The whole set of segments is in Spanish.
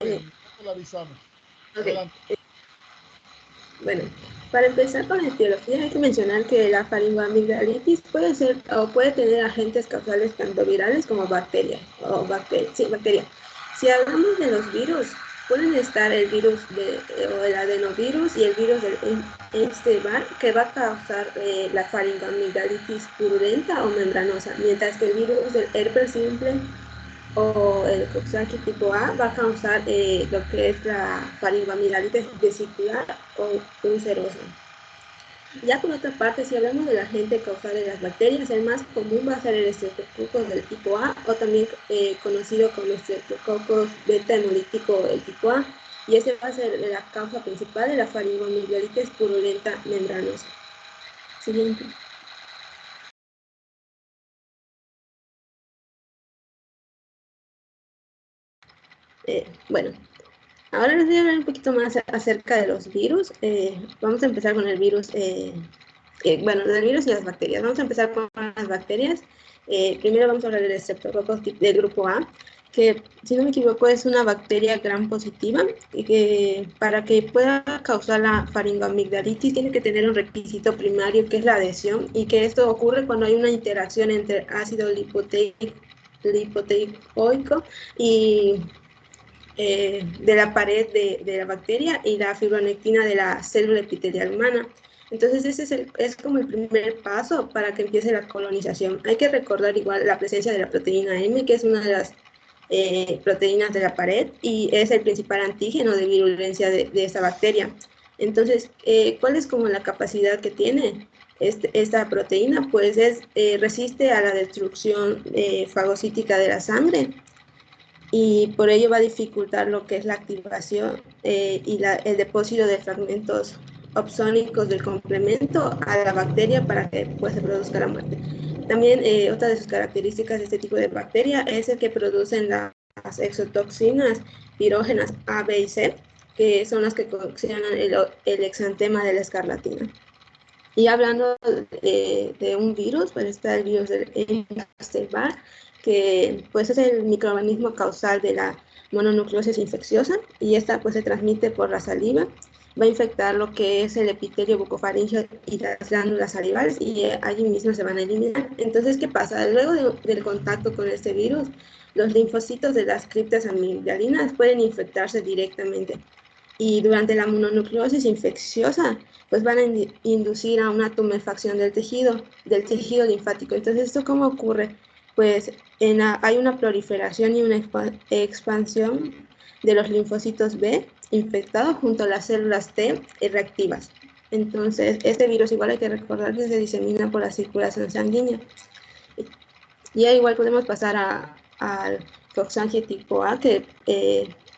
bien, la avisamos. Okay. Bueno, para empezar con la etiología hay que mencionar que la faringoamigdalitis puede ser o puede tener agentes causales tanto virales como bacterias. Bacterias. Si hablamos de los virus, pueden estar el virus o el adenovirus y el virus del Epstein-Barr, que va a causar la faringoamigdalitis purulenta o membranosa, mientras que el virus del herpes simple o el Coxsackie tipo A va a causar lo que es la faringoamigdalitis vesicular o ulcerosa. Ya por otra parte, si hablamos del agente causal de las bacterias, el más común va a ser el estreptococcus del tipo A o también conocido como estreptococcus beta hemolítico del tipo A, y ese va a ser la causa principal de la faringoamigdalitis purulenta membranosa. Siguiente. Bueno, ahora les voy a hablar un poquito más acerca de los virus. Vamos a empezar con el virus, bueno, del virus y las bacterias. Vamos a empezar con las bacterias. Primero vamos a hablar del Streptococcus del grupo A, que si no me equivoco es una bacteria gram positiva y que para que pueda causar la faringoamigdalitis tiene que tener un requisito primario que es la adhesión, y que esto ocurre cuando hay una interacción entre ácido lipoteicoico y de la pared de la bacteria y la fibronectina de la célula epitelial humana. Entonces ese es como el primer paso para que empiece la colonización. Hay que recordar igual la presencia de la proteína M, que es una de las proteínas de la pared y es el principal antígeno de virulencia de esta bacteria. Entonces, ¿cuál es como la capacidad que tiene esta proteína? Pues resiste a la destrucción fagocítica de la sangre, y por ello va a dificultar lo que es la activación y el depósito de fragmentos opsónicos del complemento a la bacteria para que pues, se produzca la muerte. También otra de sus características de este tipo de bacteria es el que producen las exotoxinas pirógenas A, B y C, que son las que cocinan el exantema de la escarlatina. Y hablando de un virus, pues está el virus del Epstein-Barr, que pues es el microorganismo causal de la mononucleosis infecciosa, y esta pues se transmite por la saliva. Va a infectar lo que es el epitelio bucofaríngeo y las glándulas salivales, y allí mismo se van a eliminar. Entonces, ¿qué pasa? Luego del contacto con este virus, los linfocitos de las criptas amigdalinas pueden infectarse directamente, y durante la mononucleosis infecciosa pues van a inducir a una tumefacción del tejido linfático. Entonces, ¿esto cómo ocurre? Pues hay una proliferación y una expansión de los linfocitos B infectados junto a las células T reactivas. Entonces, este virus igual hay que recordar que se disemina por la circulación sanguínea. Y igual podemos pasar al Coxsackie tipo A, que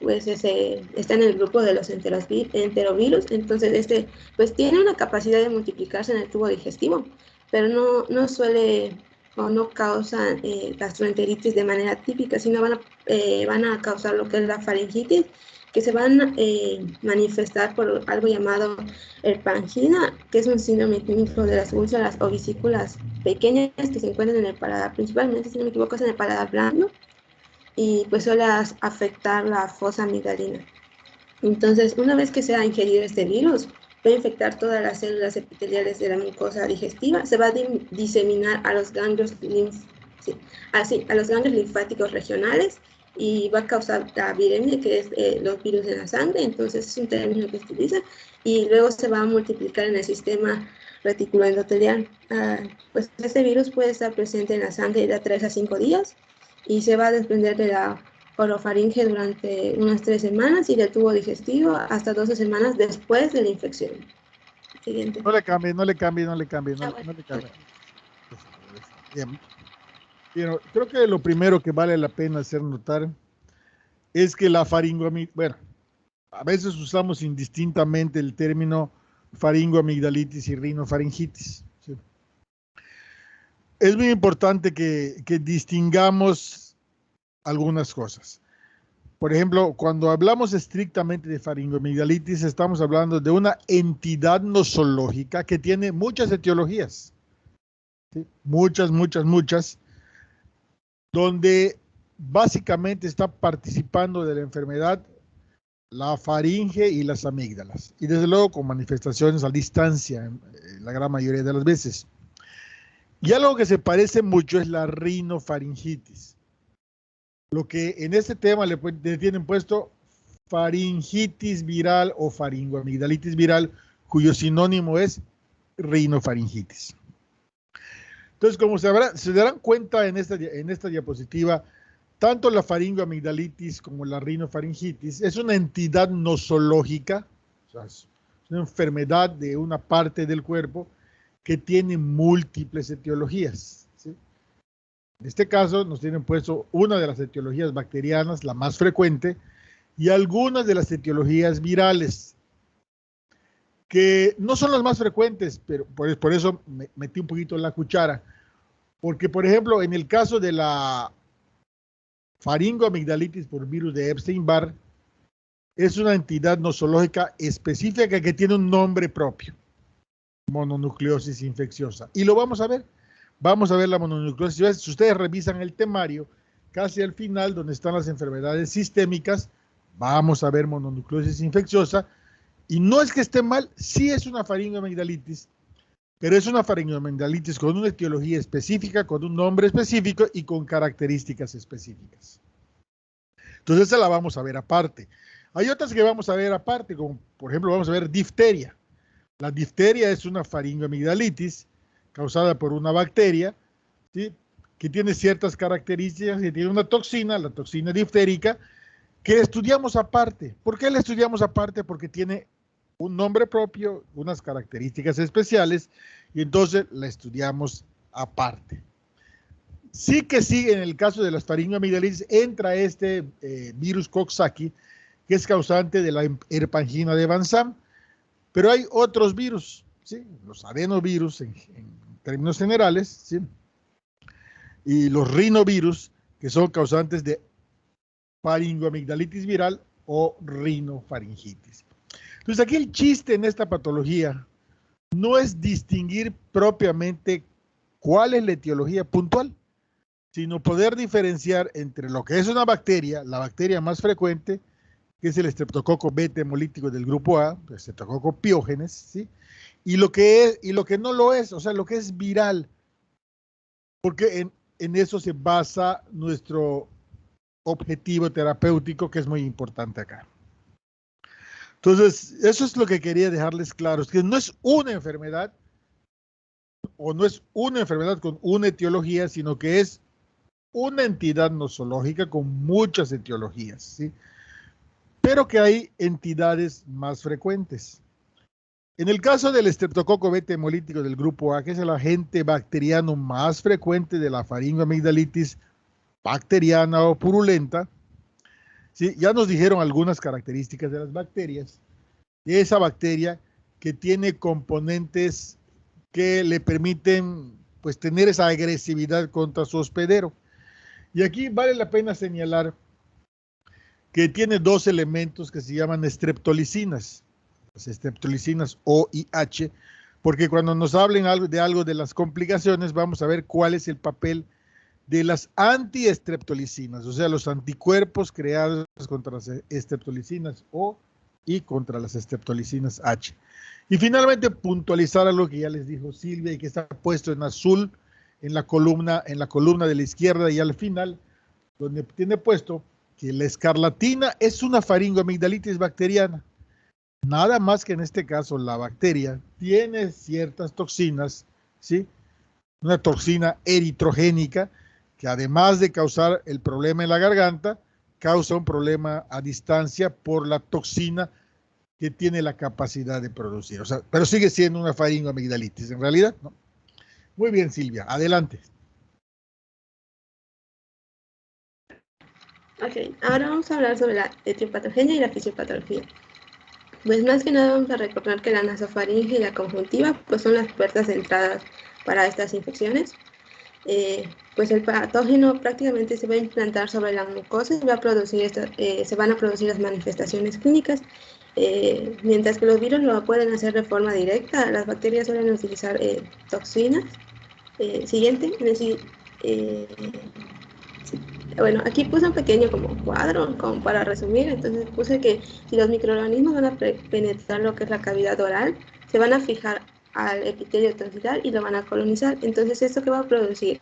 pues está en el grupo de los enterovirus. Entonces pues tiene una capacidad de multiplicarse en el tubo digestivo, pero no suele o no causa gastroenteritis de manera típica, sino van a causar lo que es la faringitis, que se van a manifestar por algo llamado herpangina, que es un síndrome clínico de las úlceras o vesículas pequeñas que se encuentran en el paladar, principalmente, si no me equivoco, es en el paladar blando, y pues suele afectar la fosa amigdalina. Entonces, una vez que se ha ingerido este virus, puede infectar todas las células epiteliales de la mucosa digestiva, se va a diseminar a los ganglios a los ganglios linfáticos regionales, y va a causar la viremia, que es los virus en la sangre. Entonces es un término que se utiliza, y luego se va a multiplicar en el sistema reticuloendotelial. Pues este virus puede estar presente en la sangre de 3 a 5 días, y se va a desprender de la orofaringe durante unas 3 semanas y del tubo digestivo hasta 12 semanas después de la infección. Siguiente. No le cambie, no le cambie, no le cambie, no le cambie. Bien. Pero creo que lo primero que vale la pena hacer notar es que la faringoamigdalitis, bueno, a veces usamos indistintamente el término faringoamigdalitis y rinofaringitis. ¿Sí? Es muy importante que distingamos algunas cosas. Por ejemplo, cuando hablamos estrictamente de faringoamigdalitis, estamos hablando de una entidad nosológica que tiene muchas etiologías. ¿Sí? Muchas, donde básicamente está participando de la enfermedad la faringe y las amígdalas. Y desde luego con manifestaciones a distancia, la gran mayoría de las veces. Y algo que se parece mucho es la rinofaringitis. Lo que en este tema le tienen puesto faringitis viral o faringoamigdalitis viral, cuyo sinónimo es rinofaringitis. Entonces, como se darán cuenta en esta diapositiva, tanto la faringoamigdalitis como la rinofaringitis es una entidad nosológica, o sea, es una enfermedad de una parte del cuerpo que tiene múltiples etiologías, ¿sí? En este caso nos tienen puesto una de las etiologías bacterianas, la más frecuente, y algunas de las etiologías virales, que no son las más frecuentes, pero por eso metí un poquito la cuchara, porque por ejemplo en el caso de la faringoamigdalitis por virus de Epstein-Barr, es una entidad nosológica específica que tiene un nombre propio, mononucleosis infecciosa, y lo vamos a ver. Vamos a ver la mononucleosis. Si ustedes revisan el temario, casi al final, donde están las enfermedades sistémicas, vamos a ver mononucleosis infecciosa. Y no es que esté mal, sí es una faringoamigdalitis, pero es una faringoamigdalitis con una etiología específica, con un nombre específico y con características específicas. Entonces esa la vamos a ver aparte. Hay otras que vamos a ver aparte, como por ejemplo vamos a ver difteria. La difteria es una faringoamigdalitis causada por una bacteria, ¿sí?, que tiene ciertas características, que tiene una toxina, la toxina diftérica, que estudiamos aparte. ¿Por qué la estudiamos aparte? Porque tiene un nombre propio, unas características especiales, y entonces la estudiamos aparte. Sí que sí, en el caso de las faringoamigdalitis, entra este virus Coxsackie, que es causante de la herpangina de Van Sam, pero hay otros virus, ¿sí?, los adenovirus en términos generales, ¿sí?, y los rinovirus, que son causantes de faringoamigdalitis viral o rinofaringitis. Entonces aquí el chiste en esta patología no es distinguir propiamente cuál es la etiología puntual, sino poder diferenciar entre lo que es una bacteria, la bacteria más frecuente, que es el estreptococo beta hemolítico del grupo A, el estreptococo piógenes, ¿sí?, y lo que no lo es, o sea, lo que es viral, porque en eso se basa nuestro objetivo terapéutico, que es muy importante acá. Entonces, eso es lo que quería dejarles claro, es que no es una enfermedad, o no es una enfermedad con una etiología, sino que es una entidad nosológica con muchas etiologías, ¿sí?, pero que hay entidades más frecuentes. En el caso del estreptococo beta hemolítico del grupo A, que es el agente bacteriano más frecuente de la faringoamigdalitis bacteriana o purulenta, ¿sí?, ya nos dijeron algunas características de las bacterias. De esa bacteria que tiene componentes que le permiten, pues, tener esa agresividad contra su hospedero. Y aquí vale la pena señalar que tiene dos elementos que se llaman streptolicinas. Las streptolicinas O y H, porque cuando nos hablen de algo de las complicaciones, vamos a ver cuál es el papel de las antiestreptolicinas, o sea, los anticuerpos creados contra las streptolicinas O y contra las streptolicinas H. Y finalmente puntualizar algo que ya les dijo Silvia y que está puesto en azul en la columna de la izquierda y al final, donde tiene puesto que la escarlatina es una faringoamigdalitis bacteriana. Nada más que en este caso la bacteria tiene ciertas toxinas, ¿sí?, una toxina eritrogénica que además de causar el problema en la garganta, causa un problema a distancia por la toxina que tiene la capacidad de producir. O sea, pero sigue siendo una faringoamigdalitis en realidad, ¿no? Muy bien, Silvia, adelante. Ok, ahora vamos a hablar sobre la etiopatogenia y la fisiopatología. Pues más que nada vamos a recordar que la nasofaringe y la conjuntiva pues son las puertas de entrada para estas infecciones. Pues el patógeno prácticamente se va a implantar sobre la mucosa y va a producir se van a producir las manifestaciones clínicas, mientras que los virus lo pueden hacer de forma directa. Las bacterias suelen utilizar toxinas. Siguiente, bueno, aquí puse un pequeño como cuadro, como para resumir, entonces puse que si los microorganismos van a penetrar lo que es la cavidad oral, se van a fijar al epitelio tonsilar y lo van a colonizar. Entonces, ¿esto qué va a producir?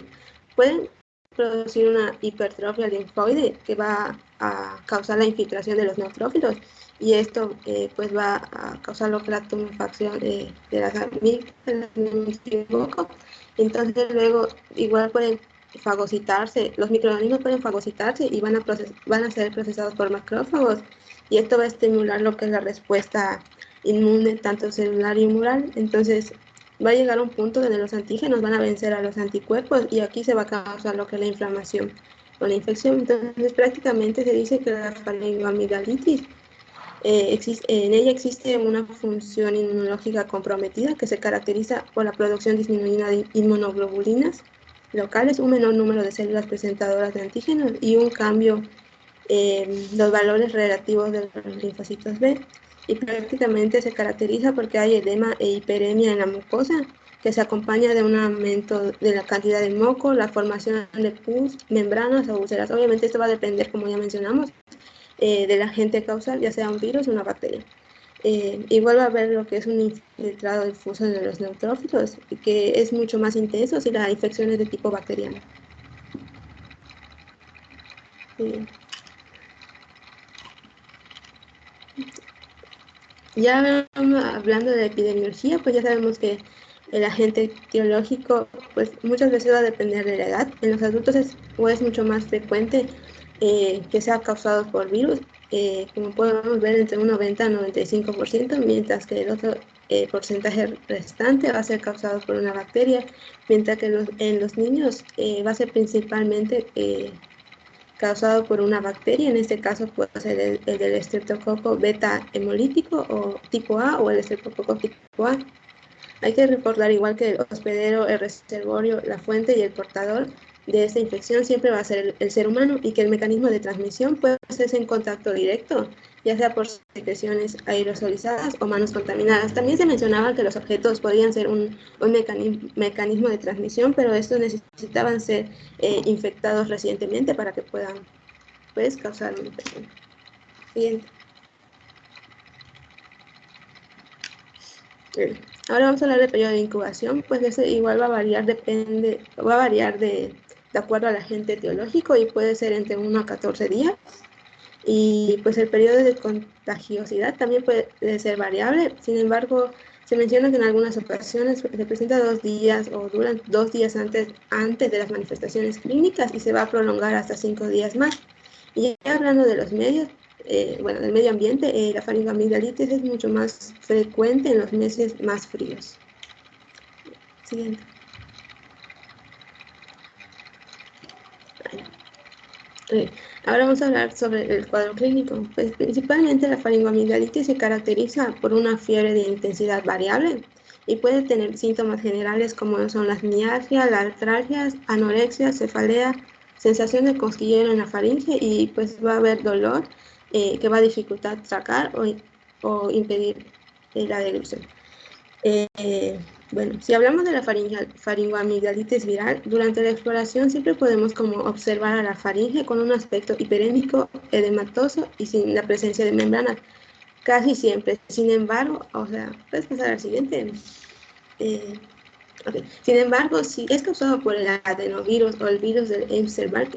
Pueden producir una hipertrofia linfoide que va a causar la infiltración de los neutrófilos y esto pues va a causar lo que es la tumefacción de las amígdalas, entonces luego igual pueden fagocitarse, los microorganismos pueden fagocitarse y van a ser procesados por macrófagos y esto va a estimular lo que es la respuesta inmune tanto celular y humoral. Entonces va a llegar a un punto donde los antígenos van a vencer a los anticuerpos y aquí se va a causar lo que es la inflamación o la infección. Entonces prácticamente se dice que la faringoamigdalitis en ella existe una función inmunológica comprometida que se caracteriza por la producción disminuida de inmunoglobulinas locales, un menor número de células presentadoras de antígenos y un cambio en los valores relativos de los linfocitos B. Y prácticamente se caracteriza porque hay edema e hiperemia en la mucosa, que se acompaña de un aumento de la cantidad de moco, la formación de pus, membranas o úlceras. Obviamente esto va a depender, como ya mencionamos, del agente causal, ya sea un virus o una bacteria. Igual va a haber lo que es un infiltrado difuso de los neutrófilos, que es mucho más intenso si la infección es de tipo bacteriano. Sí. Ya hablando de epidemiología, pues ya sabemos que el agente etiológico, pues muchas veces va a depender de la edad. En los adultos es mucho más frecuente que sea causado por virus, como podemos ver entre un 90 a 95%, mientras que el otro porcentaje restante va a ser causado por una bacteria, mientras que en los niños va a ser principalmente causado por una bacteria, en este caso puede ser el del estreptococo beta hemolítico o tipo A o el estreptococo tipo A. Hay que recordar igual que el hospedero, el reservorio, la fuente y el portador de esta infección siempre va a ser el ser humano y que el mecanismo de transmisión puede hacerse en contacto directo, ya sea por secreciones aerosolizadas o manos contaminadas. También se mencionaba que los objetos podían ser un mecanismo de transmisión, pero estos necesitaban ser infectados recientemente para que puedan pues, causar una infección. Siguiente. Ahora vamos a hablar del periodo de incubación, pues ese igual va a variar, de acuerdo al agente etiológico y puede ser entre 1 a 14 días. Y pues el periodo de contagiosidad también puede ser variable, sin embargo, se menciona que en algunas ocasiones se presenta 2 días o duran 2 días antes de las manifestaciones clínicas y se va a prolongar hasta 5 días más. Y ya hablando de los medios, del medio ambiente, la faringoamigdalitis es mucho más frecuente en los meses más fríos. Siguiente. Ahora vamos a hablar sobre el cuadro clínico. Pues principalmente la faringoamigdalitis se caracteriza por una fiebre de intensidad variable y puede tener síntomas generales como son las mialgias, las artralgias, anorexia, cefalea, sensación de cosquilleo en la faringe y pues va a haber dolor que va a dificultar tragar o impedir la deglución. Bueno, si hablamos de la faringoamigdalitis viral, durante la exploración siempre podemos como observar a la faringe con un aspecto hiperémico, edematoso y sin la presencia de membranas, casi siempre. Sin embargo, o sea, puedes pasar al siguiente. Okay. Sin embargo, si es causado por el adenovirus o el virus del Epstein-Barr,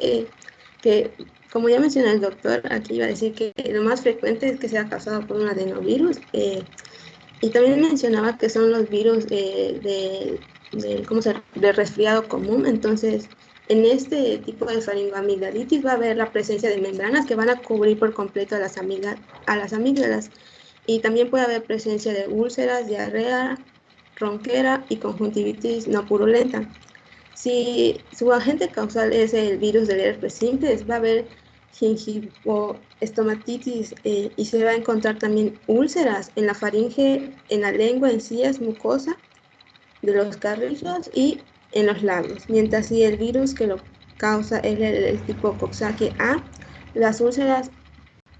que como ya mencionó el doctor, aquí iba a decir que lo más frecuente es que sea causado por un adenovirus. Y también mencionaba que son los virus de resfriado común. Entonces, en este tipo de faringoamigdalitis va a haber la presencia de membranas que van a cubrir por completo a las amígdalas. Y también puede haber presencia de úlceras, diarrea, ronquera y conjuntivitis no purulenta. Si su agente causal es el virus del herpes simplex, va a haber gingivoestomatitis y se va a encontrar también úlceras en la faringe, en la lengua, encías, mucosa de los carrillos y en los labios. Mientras si el virus que lo causa es el tipo Coxsackie A, las úlceras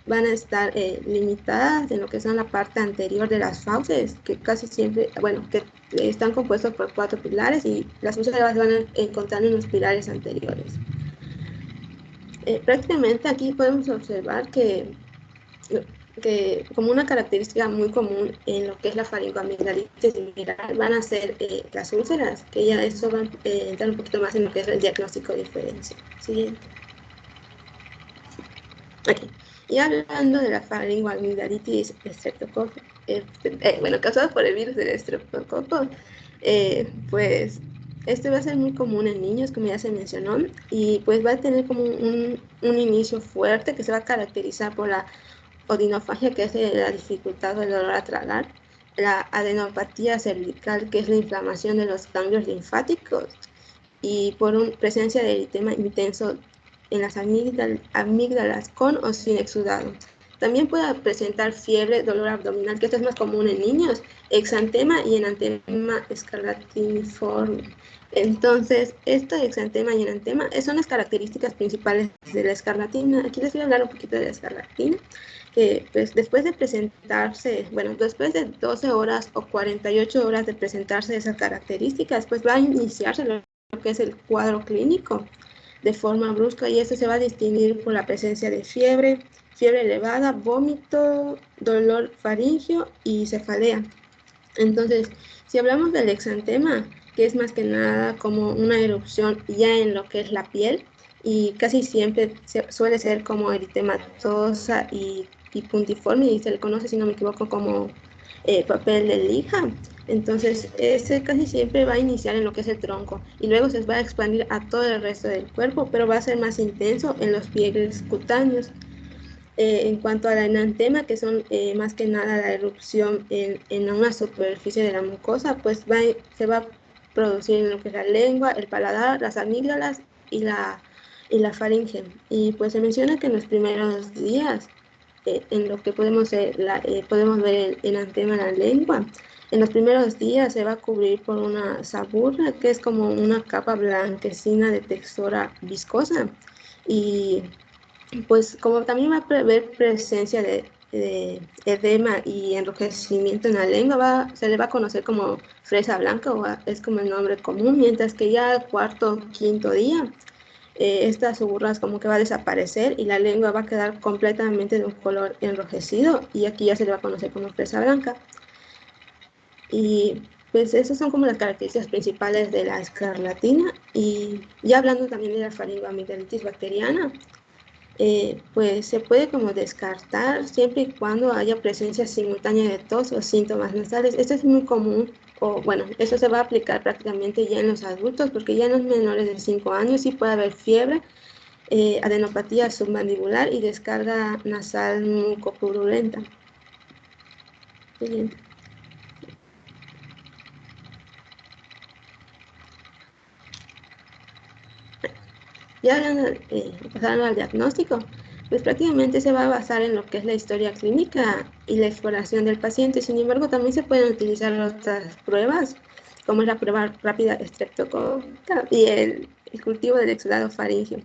van a estar limitadas en lo que son la parte anterior de las fauces, que casi siempre, bueno, que están compuestos por 4 pilares y las úlceras van a encontrar en los pilares anteriores. Prácticamente aquí podemos observar que como una característica muy común en lo que es la faringoamigdalitis viral van a ser las úlceras, que ya eso va a entrar un poquito más en lo que es el diagnóstico diferencial. Siguiente. Aquí. Y hablando de la faringoamigdalitis streptococcus, bueno, causada por el virus del estreptococo, pues este va a ser muy común en niños, como ya se mencionó, y pues va a tener como un inicio fuerte que se va a caracterizar por la odinofagia, que es la dificultad o el dolor a tragar, la adenopatía cervical, que es la inflamación de los ganglios linfáticos, y por presencia de eritema intenso en las amígdalas con o sin exudado. También puede presentar fiebre, dolor abdominal, que esto es más común en niños, exantema y enantema escarlatiniforme. Entonces, esto de exantema y enantema son las características principales de la escarlatina. Aquí les voy a hablar un poquito de la escarlatina, que pues, después de presentarse, bueno, después de 12 horas o 48 horas de presentarse esas características, pues va a iniciarse lo que es el cuadro clínico de forma brusca, y esto se va a distinguir por la presencia de fiebre elevada, vómito, dolor faríngeo y cefalea. Entonces, si hablamos del exantema, que es más que nada como una erupción ya en lo que es la piel, y casi siempre suele ser como eritematosa y puntiforme, y se le conoce, si no me equivoco, como papel de lija. Entonces, ese casi siempre va a iniciar en lo que es el tronco y luego se va a expandir a todo el resto del cuerpo, pero va a ser más intenso en los pliegues cutáneos. En cuanto al enantema, que son más que nada la erupción en una superficie de la mucosa, pues se va a producir en lo que es la lengua, el paladar, las amígdalas y la faringe. Y pues se menciona que en los primeros días, en lo que podemos ver el enantema en la lengua, en los primeros días se va a cubrir por una saburra, que es como una capa blanquecina de textura viscosa. Y pues como también va a haber presencia de edema y enrojecimiento en la lengua, se le va a conocer como fresa blanca, es como el nombre común, mientras que ya al cuarto o quinto día, estas suburras como que va a desaparecer y la lengua va a quedar completamente de un color enrojecido, y aquí ya se le va a conocer como fresa blanca. Y pues esas son como las características principales de la escarlatina. Y ya hablando también de la faringoamigdalitis bacteriana, pues se puede como descartar siempre y cuando haya presencia simultánea de tos o síntomas nasales. Esto es muy común, o bueno, eso se va a aplicar prácticamente ya en los adultos, porque ya en los menores de 5 años sí puede haber fiebre, adenopatía submandibular y descarga nasal mucopurulenta. Siguiente. Ya hablando, pasando al diagnóstico, pues prácticamente se va a basar en lo que es la historia clínica y la exploración del paciente. Sin embargo, también se pueden utilizar otras pruebas, como es la prueba rápida estreptocócica y el cultivo del exudado faríngeo,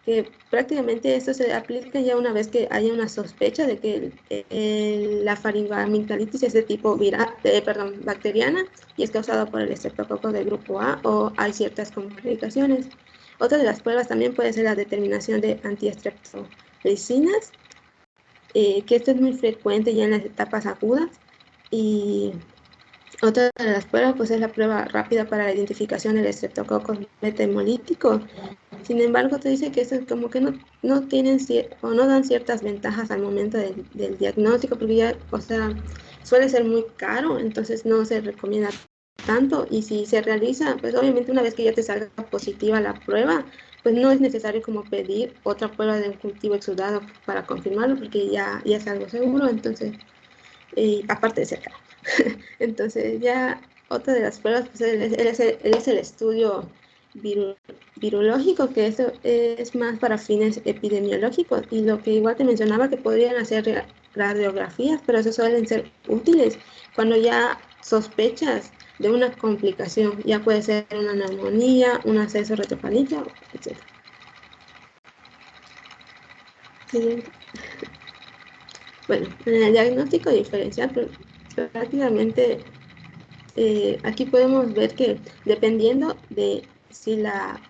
que prácticamente esto se aplica ya una vez que haya una sospecha de que la faringoamigdalitis es de tipo bacteriana y es causada por el estreptococo del grupo A, o hay ciertas complicaciones. Otra de las pruebas también puede ser la determinación de antiestreptolicinas, que esto es muy frecuente ya en las etapas agudas. Y otra de las pruebas pues es la prueba rápida para la identificación del estreptococo beta hemolítico. Sin embargo, te dice que esto como que no tienen o no dan ciertas ventajas al momento del diagnóstico, porque ya, o sea, suele ser muy caro, entonces no se recomienda tanto. Y si se realiza, pues obviamente una vez que ya te salga positiva la prueba, pues no es necesario como pedir otra prueba de un cultivo exudado para confirmarlo, porque ya es algo seguro, entonces, aparte de ser caro. Entonces ya otra de las pruebas, pues es el estudio virológico, que eso es más para fines epidemiológicos, y lo que igual te mencionaba, que podrían hacer radiografías, pero eso suelen ser útiles cuando ya sospechas de una complicación, ya puede ser una neumonía, un acceso retrofaríngeo, etc. Sí. Bueno, en el diagnóstico diferencial, pues, prácticamente aquí podemos ver que dependiendo de si la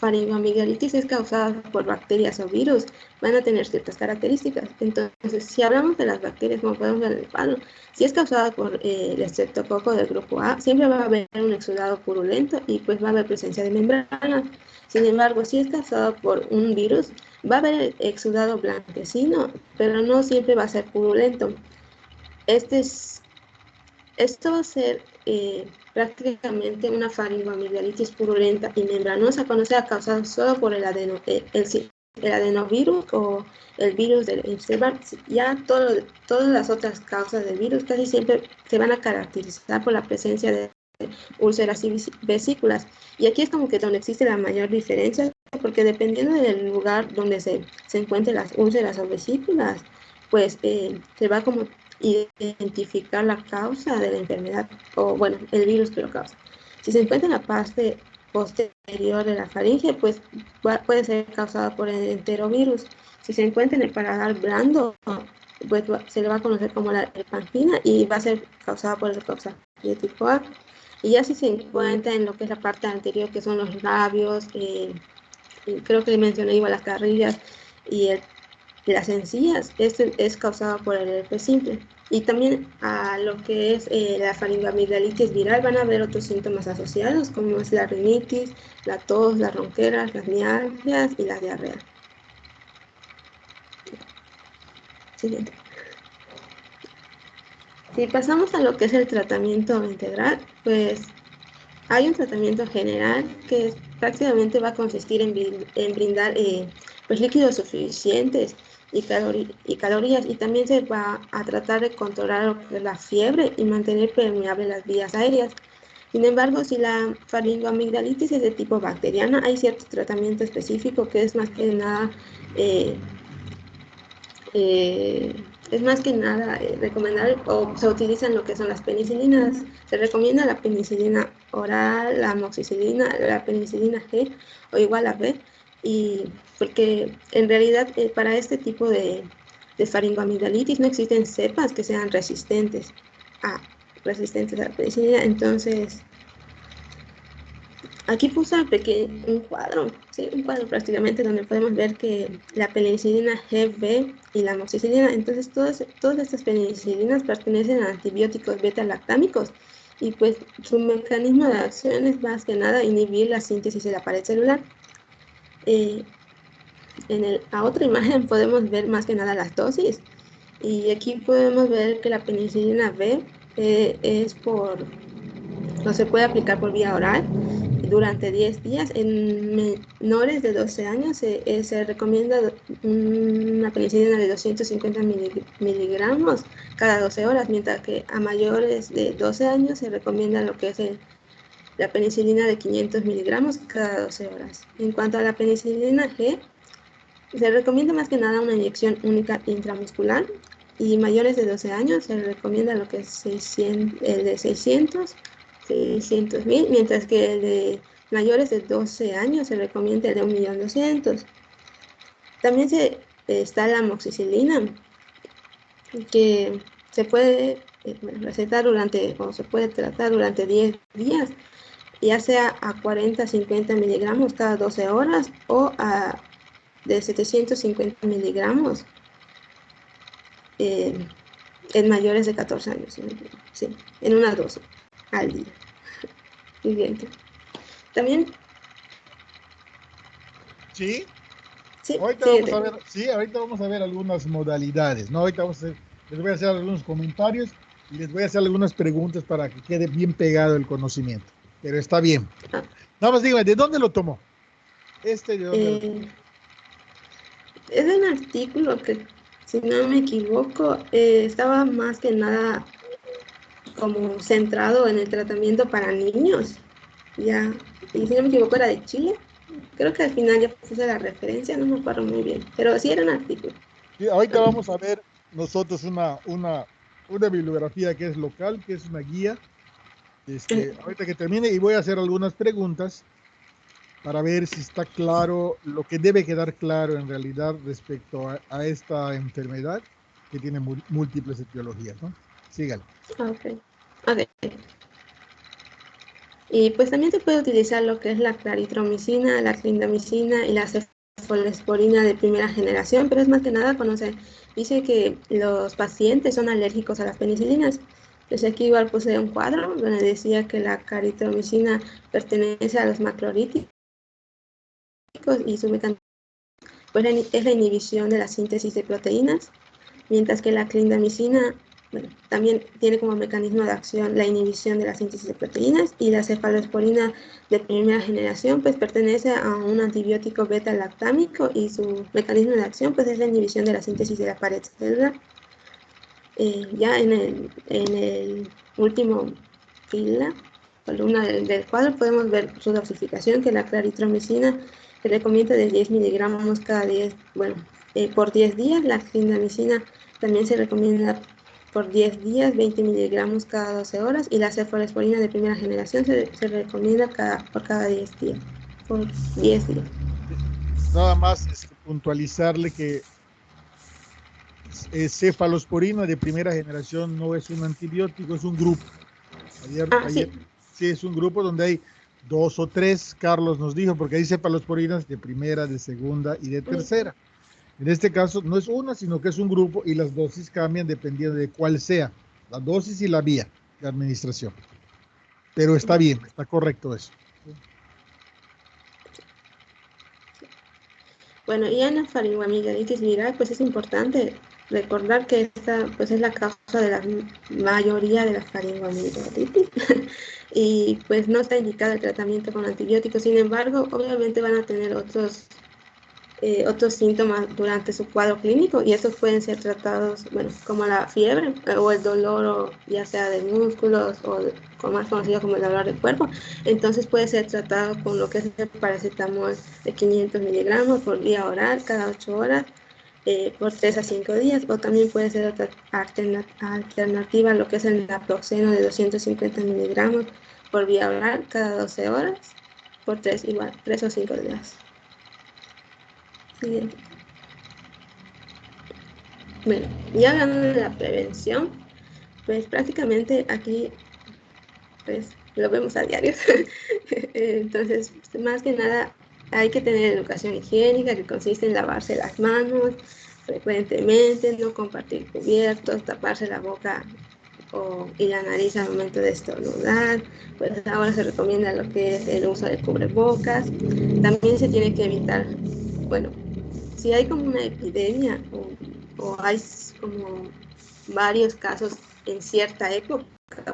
faringoamigdalitis es causada por bacterias o virus, van a tener ciertas características. Entonces, si hablamos de las bacterias, como podemos ver en el palo, si es causada por el estreptococo del grupo A, siempre va a haber un exudado purulento y pues va a haber presencia de membranas. Sin embargo, si es causada por un virus, va a haber exudado blanquecino, pero no siempre va a ser purulento. Esto va a ser prácticamente una faringoamigdalitis purulenta y membranosa cuando sea causada solo por el adenovirus o el virus del Epstein-Barr. Ya todas las otras causas del virus casi siempre se van a caracterizar por la presencia de úlceras y vesículas. Y aquí es como que donde existe la mayor diferencia, porque dependiendo del lugar donde se encuentren las úlceras o vesículas, pues se va como identificar la causa de la enfermedad, o bueno, el virus que lo causa. Si se encuentra en la parte posterior de la faringe, pues puede ser causada por el enterovirus. Si se encuentra en el paladar blando, pues se le va a conocer como la pangina y va a ser causada por el Coxsackie tipo A. Y ya si se encuentra en lo que es la parte anterior, que son los labios, creo que mencioné igual las carrillas y las encías, este es causado por el herpes simple. Y también a lo que es la faringoamigdalitis viral van a haber otros síntomas asociados, como es la rinitis, la tos, las ronqueras, las mialgias y la diarrea. Siguiente. Si pasamos a lo que es el tratamiento integral, pues hay un tratamiento general que prácticamente va a consistir en brindar pues líquidos suficientes y calorías, y también se va a tratar de controlar la fiebre y mantener permeables las vías aéreas. Sin embargo, si la faringoamigdalitis es de tipo bacteriana, hay cierto tratamiento específico que es más que nada recomendable, o se utilizan lo que son las penicilinas. Se recomienda la penicilina oral, la amoxicilina, la penicilina G o igual a B, y porque en realidad para este tipo de faringoamigdalitis no existen cepas que sean resistentes a la penicilina. Entonces aquí puse un cuadro, ¿sí? Un cuadro prácticamente donde podemos ver que la penicilina GB y la amoxicilina, entonces todas estas penicilinas pertenecen a antibióticos beta-lactámicos, y pues su mecanismo de acción es más que nada inhibir la síntesis de la pared celular. A otra imagen podemos ver más que nada las dosis, y aquí podemos ver que la penicilina B no se puede aplicar por vía oral durante 10 días. En menores de 12 años se recomienda una penicilina de 250 miligramos cada 12 horas, mientras que a mayores de 12 años se recomienda lo que es la penicilina de 500 miligramos cada 12 horas. En cuanto a la penicilina G, se recomienda más que nada una inyección única intramuscular, y mayores de 12 años se recomienda lo que es el de 600.000, mientras que el de mayores de 12 años se recomienda el de 1.200.000. También está la amoxicilina, que se puede recetar o se puede tratar durante 10 días, ya sea a 40-50 miligramos cada 12 horas o de 750 miligramos en mayores de 14 años, sí, en una dosis al día. Siguiente. También. Sí. Sí, Ahorita vamos a ver, sí, ahorita vamos a ver algunas modalidades, ¿no? Ahorita les voy a hacer algunos comentarios y les voy a hacer algunas preguntas para que quede bien pegado el conocimiento. Pero está bien. Nada más dígame, ¿de dónde lo tomó? ¿De dónde es un artículo que, si no me equivoco, estaba más que nada como centrado en el tratamiento para niños, ya, y si no me equivoco era de Chile. Creo que al final ya puse la referencia, no me acuerdo muy bien, pero sí era un artículo. Sí, ahorita vamos a ver nosotros una bibliografía que es local, que es una guía. Ahorita que termine, y voy a hacer algunas preguntas para ver si está claro lo que debe quedar claro en realidad respecto a esta enfermedad que tiene múltiples etiologías, ¿no? Sígale. Ok. Y pues también se puede utilizar lo que es la claritromicina, la clindamicina y la cefalosporina de primera generación, pero es más que nada cuando se dice que los pacientes son alérgicos a las penicilinas. Entonces aquí igual puse un cuadro donde decía que la claritromicina pertenece a los macrolíticos y su mecanismo pues, es la inhibición de la síntesis de proteínas, mientras que la clindamicina, bueno, también tiene como mecanismo de acción la inhibición de la síntesis de proteínas, y la cefalosporina de primera generación pues pertenece a un antibiótico beta-lactámico y su mecanismo de acción pues es la inhibición de la síntesis de la pared celular. Ya en el último fila, columna del cuadro, podemos ver su dosificación, que la claritromicina se recomienda de 10 miligramos cada 10, bueno, por 10 días. La clindamicina también se recomienda por 10 días, 20 miligramos cada 12 horas, y la cefalosporina de primera generación se recomienda por cada 10 días, por 10 días. Nada más puntualizarle que cefalosporina de primera generación no es un antibiótico, es un grupo. Ayer Sí. Sí, es un grupo donde hay 2 o 3, Carlos nos dijo, porque hay cefalosporinas de primera, de segunda y de tercera. En este caso no es una, sino que es un grupo y las dosis cambian dependiendo de cuál sea, la dosis y la vía de administración. Pero está bien, está correcto eso. Bueno, y en la faringoamigdalitis viral, pues es importante recordar que esta pues es la causa de la mayoría de la faringoamigdalitis y pues no está indicado el tratamiento con antibióticos. Sin embargo, obviamente van a tener otros síntomas durante su cuadro clínico, y estos pueden ser tratados, bueno, como la fiebre o el dolor, o ya sea de músculos o más conocido como el dolor del cuerpo. Entonces puede ser tratado con lo que es el paracetamol de 500 miligramos por vía oral cada 8 horas por 3 a 5 días, o también puede ser otra alternativa a lo que es el naproxeno de 250 miligramos por vía oral cada 12 horas por 3 o 5 días. Siguiente. Bueno, ya hablando de la prevención, pues prácticamente aquí pues lo vemos a diario. Entonces, más que nada, hay que tener educación higiénica, que consiste en lavarse las manos frecuentemente, no compartir cubiertos, taparse la boca y la nariz al momento de estornudar. Pues ahora se recomienda lo que es el uso de cubrebocas. También se tiene que evitar, bueno, si hay como una epidemia o hay como varios casos en cierta época,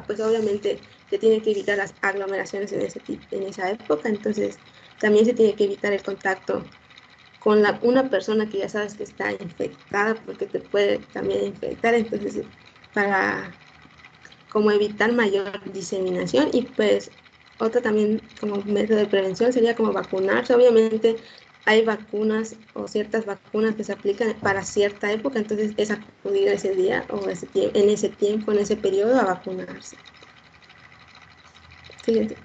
pues obviamente se tiene que evitar las aglomeraciones en esa época. Entonces también se tiene que evitar el contacto con una persona que ya sabes que está infectada, porque te puede también infectar. Entonces, para como evitar mayor diseminación. Y pues otra también como método de prevención sería como vacunarse. Obviamente hay vacunas o ciertas vacunas que se aplican para cierta época, entonces es acudir ese día o en ese tiempo, en ese periodo, a vacunarse. Siguiente.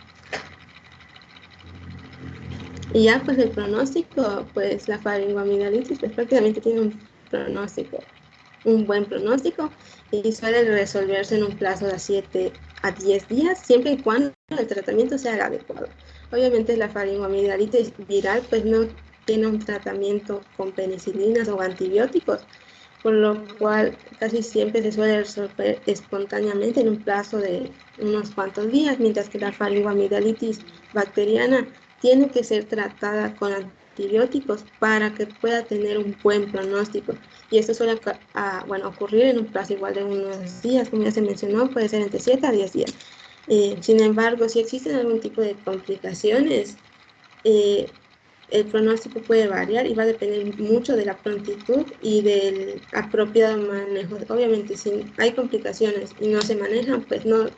Y ya pues el pronóstico, pues la faringoamigdalitis pues prácticamente tiene un buen pronóstico, y suele resolverse en un plazo de 7 a 10 días, siempre y cuando el tratamiento sea el adecuado. Obviamente la faringoamigdalitis viral pues no tiene un tratamiento con penicilinas o antibióticos, por lo cual casi siempre se suele resolver espontáneamente en un plazo de unos cuantos días, mientras que la faringoamigdalitis bacteriana tiene que ser tratada con antibióticos para que pueda tener un buen pronóstico. Y esto suele ocurrir en un plazo igual de unos días, como ya se mencionó, puede ser entre 7 a 10 días. Sin embargo, si existen algún tipo de complicaciones, el pronóstico puede variar y va a depender mucho de la prontitud y del apropiado manejo. Obviamente, si hay complicaciones y no se manejan, pues no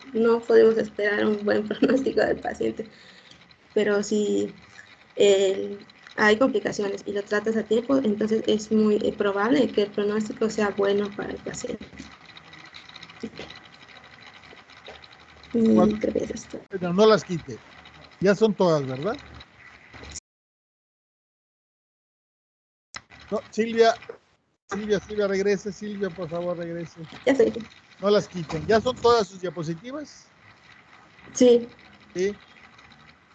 podemos esperar un buen pronóstico del paciente. Pero si hay complicaciones y lo tratas a tiempo, entonces es muy probable que el pronóstico sea bueno para el paciente. Y creo que es esto. Pero no las quite. Ya son todas, ¿verdad? No, Silvia, regrese. Silvia, por favor, regrese. Ya estoy. No las quiten. ¿Ya son todas sus diapositivas? Sí. Sí.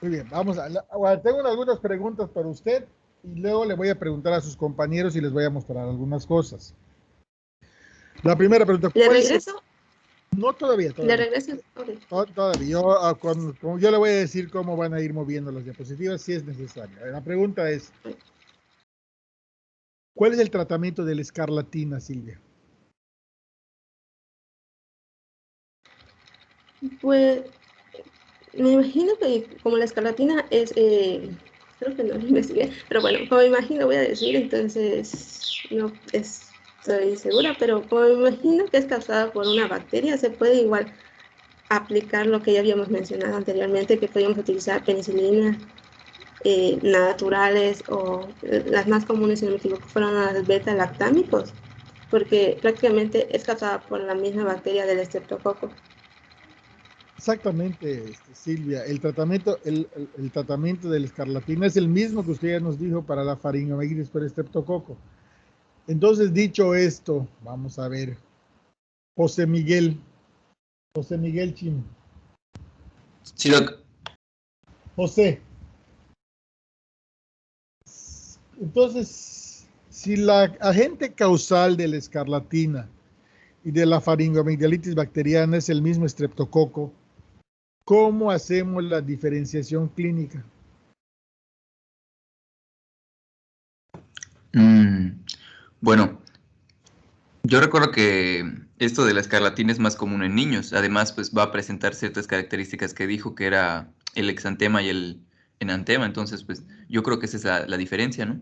Muy bien, vamos a... Bueno, tengo algunas preguntas para usted y luego le voy a preguntar a sus compañeros y les voy a mostrar algunas cosas. La primera pregunta, ¿Le ¿cuál es el... regreso? No, todavía, ¿Le todavía. regreso? Okay. Todavía. Yo le voy a decir cómo van a ir moviendo las diapositivas si es necesario. La pregunta es, ¿cuál es el tratamiento de la escarlatina, Silvia? Pues me imagino que como la escarlatina es, creo que no lo investigué, pero bueno, como me imagino voy a decir, entonces no estoy segura, pero como me imagino que es causada por una bacteria, se puede igual aplicar lo que ya habíamos mencionado anteriormente, que podíamos utilizar penicilina naturales o las más comunes, si no me equivoco, fueron las beta-lactámicos, porque prácticamente es causada por la misma bacteria del estreptococo. Exactamente, Silvia. El tratamiento de la escarlatina es el mismo que usted ya nos dijo para la faringomielitis por estreptococo. Entonces, dicho esto, vamos a ver. José Miguel Chin. Sí, Doc. José, entonces, si la agente causal de la escarlatina y de la faringoamigdalitis bacteriana es el mismo estreptococo, ¿cómo hacemos la diferenciación clínica? Bueno, yo recuerdo que esto de la escarlatina es más común en niños. Además, pues va a presentar ciertas características que dijo que era el exantema y el enantema. Entonces, pues yo creo que esa es la diferencia, ¿no?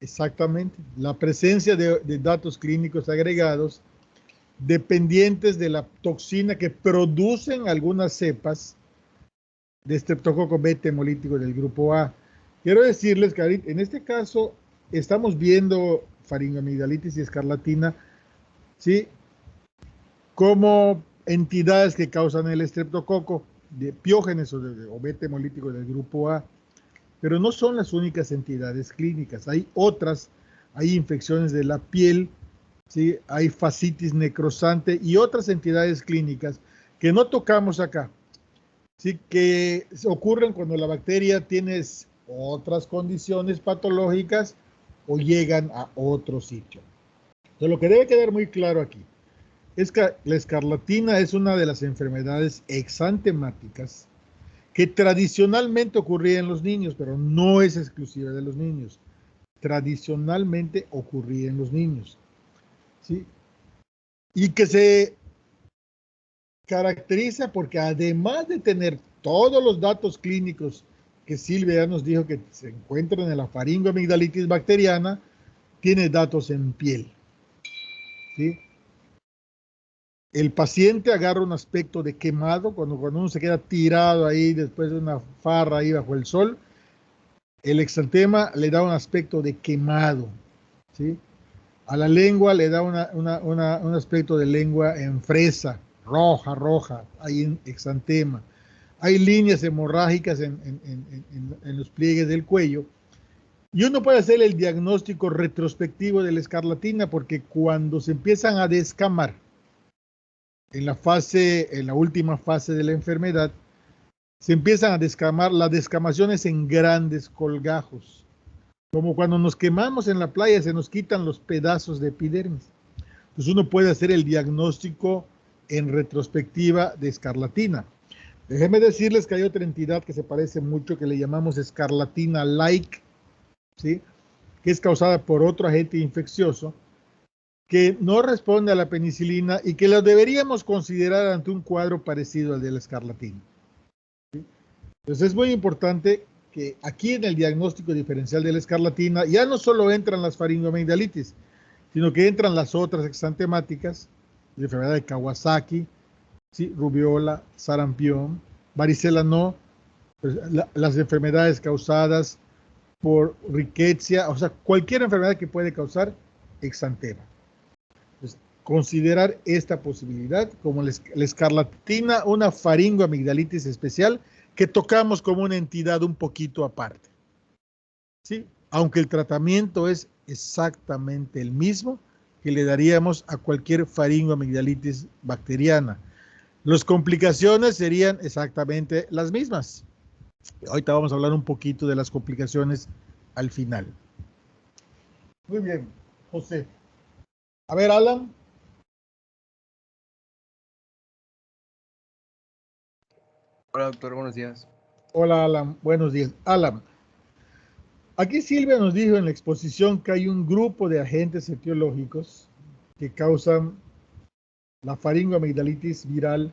Exactamente, la presencia de datos clínicos agregados dependientes de la toxina que producen algunas cepas de estreptococo beta hemolítico del grupo A. Quiero decirles que en este caso estamos viendo faringoamigdalitis y escarlatina, ¿sí?, como entidades que causan el estreptococo, de piógenes o beta hemolítico del grupo A, pero no son las únicas entidades clínicas. Hay otras, hay infecciones de la piel, ¿sí?, hay fascitis necrosante y otras entidades clínicas que no tocamos acá, ¿sí?, que ocurren cuando la bacteria tiene otras condiciones patológicas o llegan a otro sitio. Entonces, lo que debe quedar muy claro aquí es que la escarlatina es una de las enfermedades exantemáticas que tradicionalmente ocurría en los niños, pero no es exclusiva de los niños. Tradicionalmente ocurría en los niños, ¿sí? Y que se caracteriza porque además de tener todos los datos clínicos que Silvia ya nos dijo que se encuentran en la faringoamigdalitis bacteriana, tiene datos en piel, ¿sí? El paciente agarra un aspecto de quemado, cuando uno se queda tirado ahí después de una farra ahí bajo el sol, el exantema le da un aspecto de quemado, ¿sí? A la lengua le da un aspecto de lengua en fresa, roja, ahí en exantema. Hay líneas hemorrágicas en los pliegues del cuello. Y uno puede hacer el diagnóstico retrospectivo de la escarlatina porque cuando se empiezan a descamar en la última fase de la enfermedad, se empiezan a descamar las descamaciones en grandes colgajos. Como cuando nos quemamos en la playa, se nos quitan los pedazos de epidermis. Entonces uno puede hacer el diagnóstico en retrospectiva de escarlatina. Déjenme decirles que hay otra entidad que se parece mucho, que le llamamos escarlatina-like, ¿sí?, que es causada por otro agente infeccioso, que no responde a la penicilina y que lo deberíamos considerar ante un cuadro parecido al de la escarlatina, ¿sí? Entonces es muy importante que aquí en el diagnóstico diferencial de la escarlatina ya no solo entran las faringoamigdalitis, sino que entran las otras exantemáticas, la enfermedad de Kawasaki, ¿sí?, rubiola, sarampión, varicela no, pues, las enfermedades causadas por riqueza, o sea, cualquier enfermedad que puede causar exantema. Entonces, considerar esta posibilidad como la escarlatina, una faringoamigdalitis especial que tocamos como una entidad un poquito aparte, ¿sí?, aunque el tratamiento es exactamente el mismo que le daríamos a cualquier faringoamigdalitis bacteriana. Las complicaciones serían exactamente las mismas, Ahorita vamos a hablar un poquito de las complicaciones al final. Muy bien, José. A ver, Alan. Hola, doctor, buenos días. Hola, Alan. Buenos días. Alan, aquí Silvia nos dijo en la exposición que hay un grupo de agentes etiológicos que causan la faringoamigdalitis viral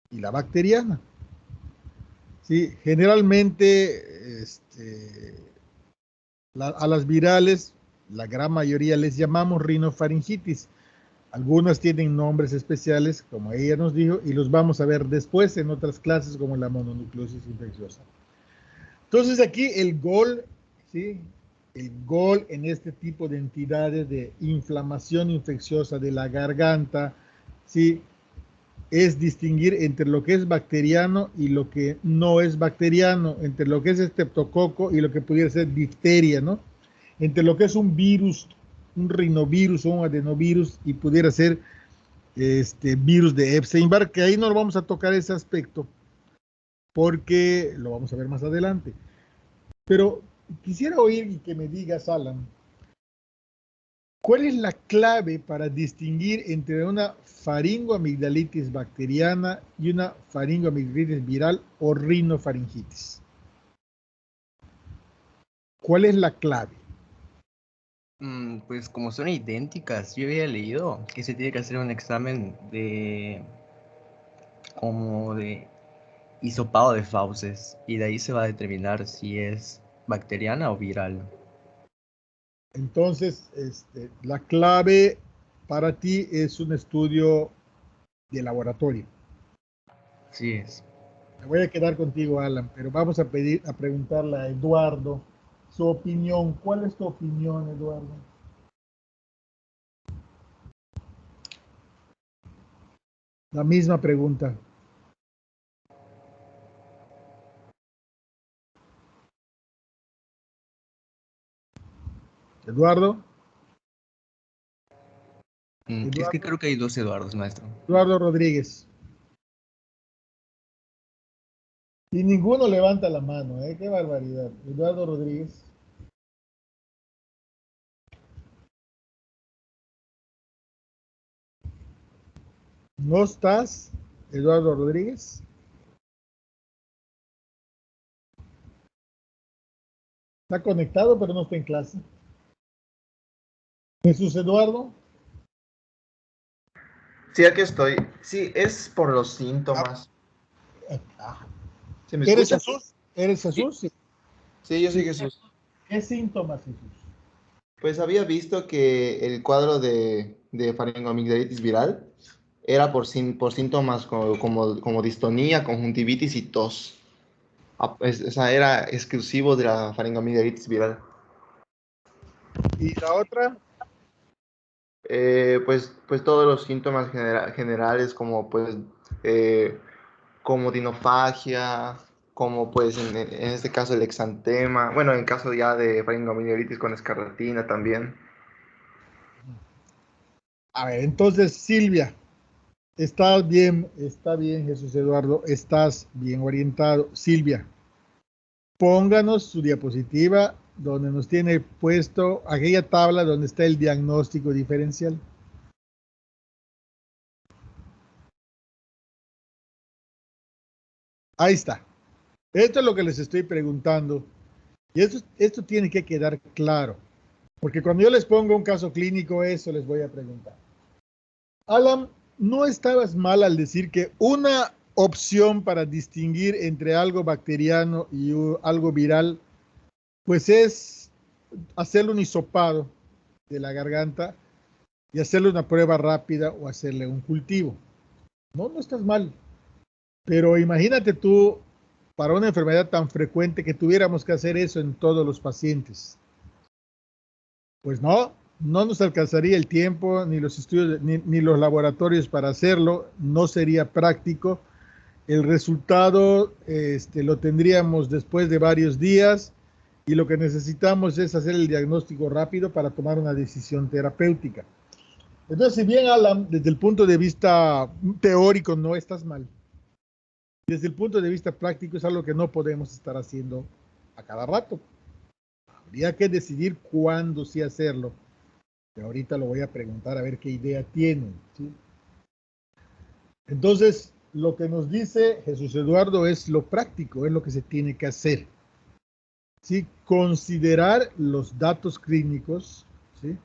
y la bacteriana. Sí, generalmente a las virales, la gran mayoría les llamamos rinofaringitis. Algunas tienen nombres especiales, como ella nos dijo, y los vamos a ver después en otras clases como la mononucleosis infecciosa. Entonces aquí el gol, ¿sí? El gol en este tipo de entidades de inflamación infecciosa de la garganta, ¿sí? Es distinguir entre lo que es bacteriano y lo que no es bacteriano, entre lo que es estreptococo y lo que pudiera ser difteria, ¿no? Entre lo que es un virus, un rinovirus o un adenovirus y pudiera ser virus de Epstein-Barr, que ahí no lo vamos a tocar ese aspecto porque lo vamos a ver más adelante. Pero quisiera oír y que me digas, Alan, ¿cuál es la clave para distinguir entre una faringoamigdalitis bacteriana y una faringoamigdalitis viral o rinofaringitis? ¿Cuál es la clave? Pues como son idénticas, yo había leído que se tiene que hacer un examen como de hisopado de fauces y de ahí se va a determinar si es bacteriana o viral. Entonces, la clave para ti es un estudio de laboratorio. Sí es. Me voy a quedar contigo, Alan, pero vamos a preguntarle a Eduardo su opinión. ¿Cuál es tu opinión, Eduardo? La misma pregunta. Eduardo. Es que Eduardo, creo que hay dos Eduardos, maestro. Eduardo Rodríguez. Y ninguno levanta la mano, ¿eh? Qué barbaridad. Eduardo Rodríguez. ¿No estás, Eduardo Rodríguez? Está conectado, pero no está en clase. Jesús Eduardo. Sí, aquí estoy. Sí, es por los síntomas. Ah, ¿Se me ¿Eres escucha? Jesús? ¿Eres Sí, Jesús? Sí. sí, yo soy Sí. Jesús. ¿Qué síntomas, Jesús? Pues había visto que el cuadro de faringoamigdalitis viral era por síntomas como distonía, conjuntivitis y tos. O sea, era exclusivo de la faringoamigdalitis viral. ¿Y la otra? Pues todos los síntomas generales eh, como dinofagia, como pues en este caso el exantema, bueno, en caso ya de faringoamigdalitis con escarlatina también. A ver, entonces, Silvia, está bien, Jesús Eduardo, estás bien orientado. Silvia, pónganos su diapositiva donde nos tiene puesto aquella tabla donde está el diagnóstico diferencial. Ahí está. Esto es lo que les estoy preguntando. Y esto tiene que quedar claro. Porque cuando yo les pongo un caso clínico, eso les voy a preguntar. Alan, no estabas mal al decir que una opción para distinguir entre algo bacteriano y algo viral, pues es hacerle un hisopado de la garganta y hacerle una prueba rápida o hacerle un cultivo. No, no estás mal. Pero imagínate tú, para una enfermedad tan frecuente que tuviéramos que hacer eso en todos los pacientes. Pues no, no nos alcanzaría el tiempo, ni los estudios, ni los laboratorios para hacerlo, no sería práctico. El resultado lo tendríamos después de varios días y lo que necesitamos es hacer el diagnóstico rápido para tomar una decisión terapéutica. Entonces, si bien, Alan, desde el punto de vista teórico no estás mal, Desde el punto de vista práctico es algo que no podemos estar haciendo a cada rato. Habría que decidir cuándo sí hacerlo. Y ahorita lo voy a preguntar a ver qué idea tienen, ¿sí? Entonces, lo que nos dice Jesús Eduardo es lo práctico, es lo que se tiene que hacer. ¿Sí? Considerar los datos clínicos, ¿sí?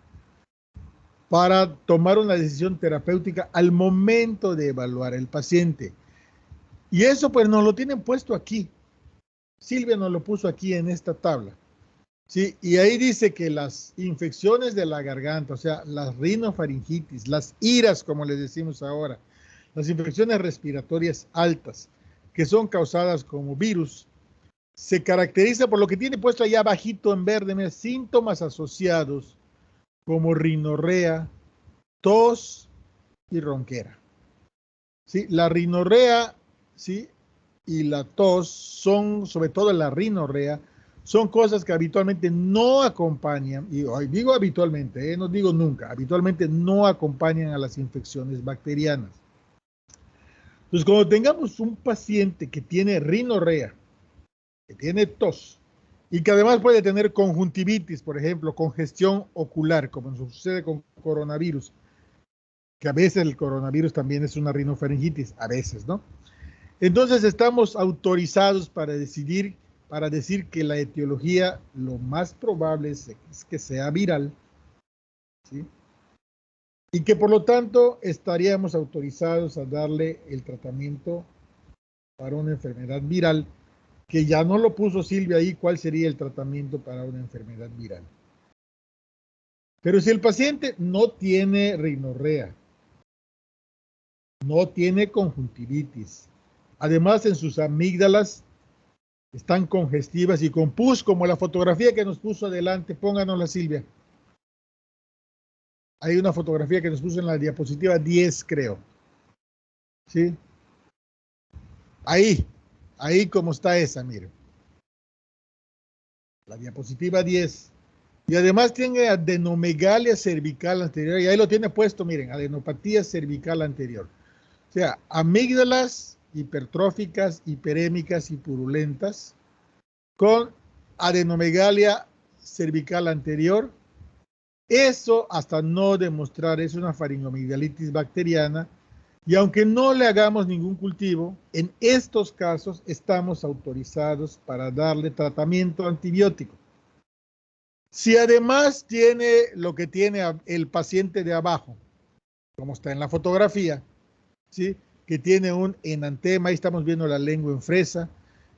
Para tomar una decisión terapéutica al momento de evaluar al paciente. Y eso pues nos lo tienen puesto aquí. Silvia nos lo puso aquí en esta tabla. Sí, y ahí dice que las infecciones de la garganta, o sea, las rinofaringitis, las IRAS, como les decimos ahora, las infecciones respiratorias altas, que son causadas como virus, se caracteriza por lo que tiene puesto allá abajito en verde, mira, síntomas asociados como rinorrea, tos y ronquera. ¿Sí? La rinorrea, ¿sí? Y la tos son, sobre todo la rinorrea, son cosas que habitualmente no acompañan, y digo habitualmente, no digo nunca, habitualmente no acompañan a las infecciones bacterianas. Entonces, cuando tengamos un paciente que tiene rinorrea, que tiene tos, y que además puede tener conjuntivitis, por ejemplo, congestión ocular, como sucede con coronavirus, que a veces el coronavirus también es una rinofaringitis, a veces, ¿no? Entonces estamos autorizados para decir que la etiología lo más probable es que sea viral, ¿sí? Y que por lo tanto estaríamos autorizados a darle el tratamiento para una enfermedad viral, que ya no lo puso Silvia ahí, cuál sería el tratamiento para una enfermedad viral. Pero si el paciente no tiene rinorrea, no tiene conjuntivitis, además en sus amígdalas están congestivas y con pus, como la fotografía que nos puso adelante, pónganosla, Silvia. Hay una fotografía que nos puso en la diapositiva 10, creo. ¿Sí? Ahí como está esa, miren. La diapositiva 10. Y además tiene adenomegalia cervical anterior. Y ahí lo tiene puesto, miren, adenopatía cervical anterior. O sea, amígdalas hipertróficas, hiperémicas y purulentas con adenomegalia cervical anterior. Eso, hasta no demostrar, es una faringomigdalitis bacteriana. Y aunque no le hagamos ningún cultivo, en estos casos estamos autorizados para darle tratamiento antibiótico. Si además tiene lo que tiene el paciente de abajo, como está en la fotografía, ¿sí? Que tiene un enantema, ahí estamos viendo la lengua en fresa,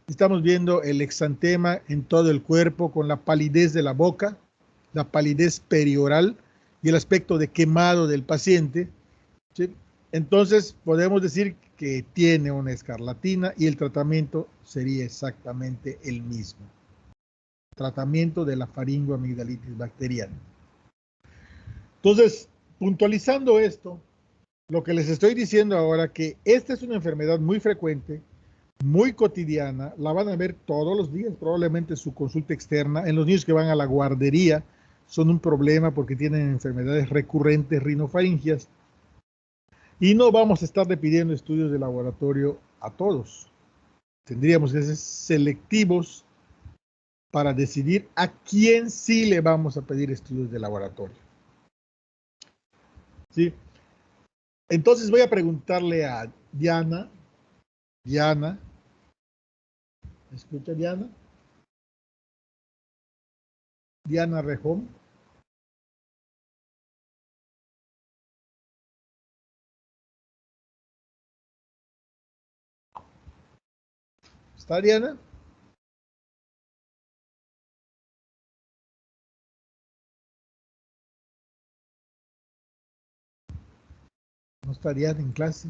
estamos viendo el exantema en todo el cuerpo con la palidez de la boca, la palidez perioral y el aspecto de quemado del paciente, ¿sí? Entonces podemos decir que tiene una escarlatina y el tratamiento sería exactamente el mismo. Tratamiento de la faringoamigdalitis bacteriana. Entonces, puntualizando esto, lo que les estoy diciendo ahora, que esta es una enfermedad muy frecuente, muy cotidiana, la van a ver todos los días, probablemente su consulta externa. En los niños que van a la guardería son un problema porque tienen enfermedades recurrentes rinofaringias. Y no vamos a estarle pidiendo estudios de laboratorio a todos. Tendríamos que ser selectivos para decidir a quién sí le vamos a pedir estudios de laboratorio. ¿Sí? Entonces voy a preguntarle a Diana. Diana. ¿Me escucha, Diana? Diana Rejón. ¿Está Diana? ¿No está Diana en clase?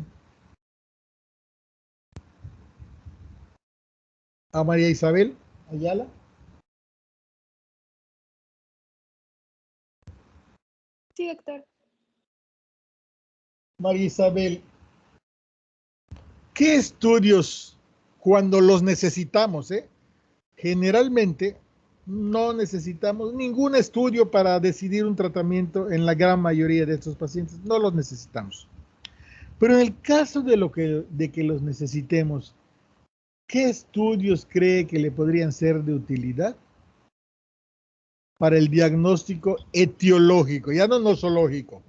¿A María Isabel Ayala? Sí, doctor. María Isabel, ¿qué estudios, cuando los necesitamos, generalmente no necesitamos ningún estudio para decidir un tratamiento en la gran mayoría de estos pacientes, no los necesitamos. Pero en el caso de que los necesitemos, ¿Qué estudios cree que le podrían ser de utilidad para el diagnóstico etiológico, ya no nosológico?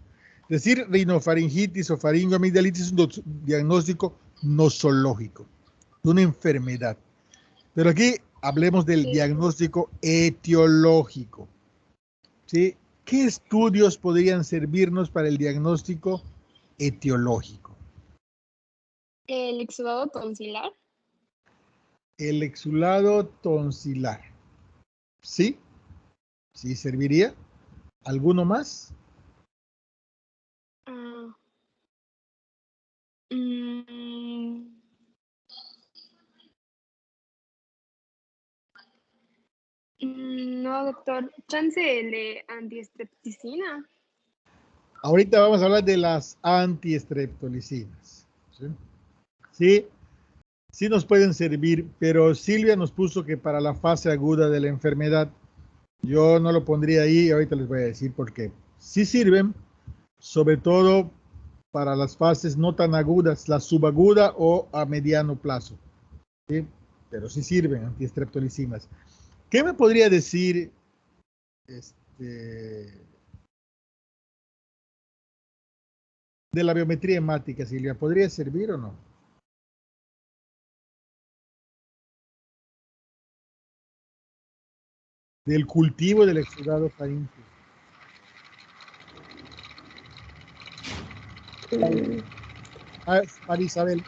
Es decir, rinofaringitis o faringoamigdalitis es un diagnóstico nosológico, de una enfermedad. Pero aquí hablemos del diagnóstico etiológico, ¿sí? ¿Qué estudios podrían servirnos para el diagnóstico etiológico? El exudado tonsilar. El exudado tonsilar. ¿Sí? ¿Sí serviría? ¿Alguno más? No, doctor. Chance de antiestrepticina. Ahorita vamos a hablar de las antiestreptolicinas. ¿Sí? Sí, sí nos pueden servir, pero Silvia nos puso que para la fase aguda de la enfermedad, yo no lo pondría ahí, ahorita les voy a decir por qué. Sí sirven, sobre todo para las fases no tan agudas, la subaguda o a mediano plazo. ¿Sí? Pero sí sirven antiestreptolicinas. ¿Qué me podría decir de la biometría hemática, Silvia? ¿Podría servir o no? Del cultivo del exudado faríngeo. Marisabel.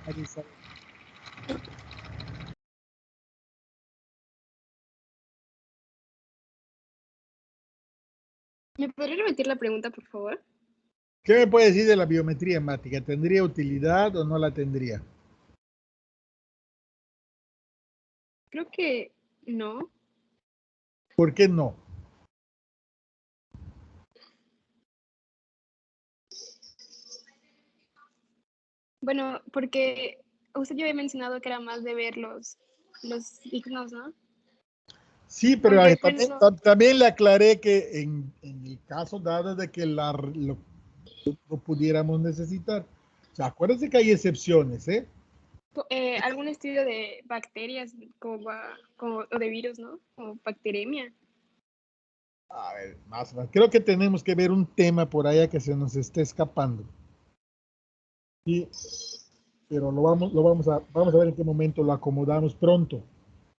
¿Me podría repetir la pregunta, por favor? ¿Qué me puede decir de la biometría hemática? ¿Tendría utilidad o no la tendría? Creo que no. ¿Por qué no? Bueno, porque usted ya había mencionado que era más de ver los signos, ¿no? Sí, pero Aunque pues no. también le aclaré que en el caso dado de que lo pudiéramos necesitar. O sea, acuérdense que hay excepciones, ¿eh? Algún estudio de bacterias o de virus, ¿no? O bacteremia. A ver, más. Creo que tenemos que ver un tema por allá que se nos está escapando. Sí, pero vamos a ver en qué momento lo acomodamos pronto,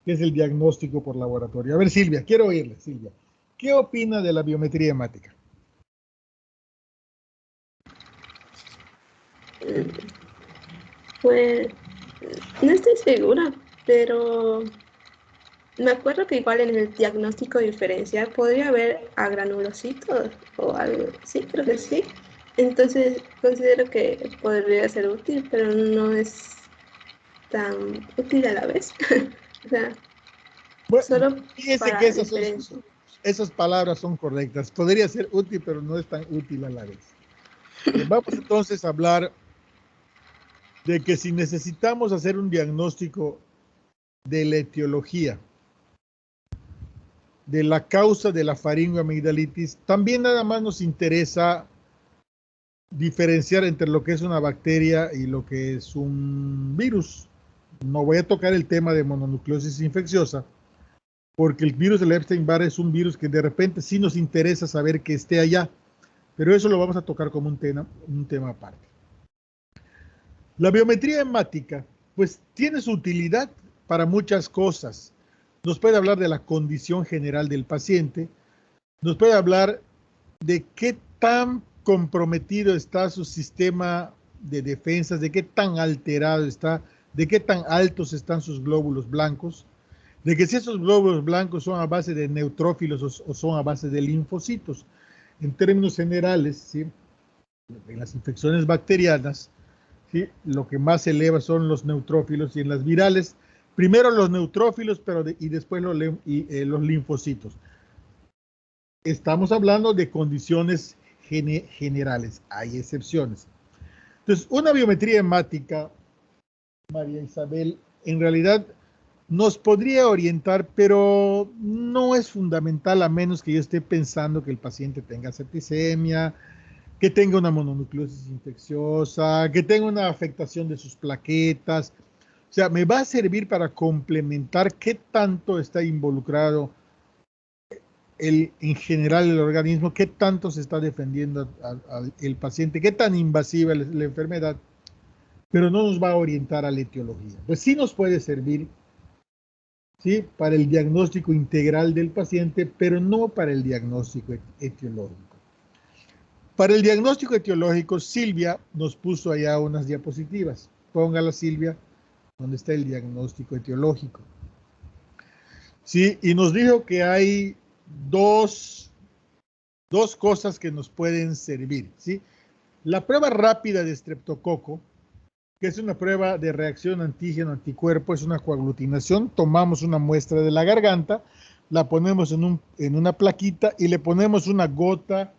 que es el diagnóstico por laboratorio. A ver, Silvia, quiero oírle, Silvia. ¿Qué opina de la biometría hemática? Pues no estoy segura, pero me acuerdo que igual en el diagnóstico diferencial podría haber agranulocitos o algo. Sí, creo que sí. Entonces considero que podría ser útil, pero no es tan útil a la vez. O sea, Bueno, solo fíjese que para diferenciar. esas palabras son correctas. Podría ser útil, pero no es tan útil a la vez. Vamos entonces a hablar de que si necesitamos hacer un diagnóstico de la etiología, de la causa de la faringoamigdalitis, también nada más nos interesa diferenciar entre lo que es una bacteria y lo que es un virus. No voy a tocar el tema de mononucleosis infecciosa, porque el virus del Epstein-Barr es un virus que de repente sí nos interesa saber que esté allá, pero eso lo vamos a tocar como un tema aparte. La biometría hemática, pues tiene su utilidad para muchas cosas. Nos puede hablar de la condición general del paciente, nos puede hablar de qué tan comprometido está su sistema de defensas, de qué tan alterado está, de qué tan altos están sus glóbulos blancos, de que si esos glóbulos blancos son a base de neutrófilos o son a base de linfocitos. En términos generales, ¿sí? En las infecciones bacterianas, ¿sí? Lo que más se eleva son los neutrófilos, y en las virales, primero los neutrófilos y después los linfocitos. Estamos hablando de condiciones generales, hay excepciones. Entonces, una biometría hemática, María Isabel, en realidad nos podría orientar, pero no es fundamental a menos que yo esté pensando que el paciente tenga septicemia, que tenga una mononucleosis infecciosa, que tenga una afectación de sus plaquetas. O sea, me va a servir para complementar qué tanto está involucrado en general el organismo, qué tanto se está defendiendo el paciente, qué tan invasiva es la enfermedad, pero no nos va a orientar a la etiología. Pues sí nos puede servir, ¿sí?, para el diagnóstico integral del paciente, pero no para el diagnóstico etiológico. Para el diagnóstico etiológico, Silvia nos puso allá unas diapositivas. Póngala, Silvia, donde está el diagnóstico etiológico. Sí, y nos dijo que hay dos cosas que nos pueden servir, ¿sí? La prueba rápida de estreptococo, que es una prueba de reacción antígeno-anticuerpo, es una coaglutinación. Tomamos una muestra de la garganta, la ponemos en una plaquita y le ponemos una gota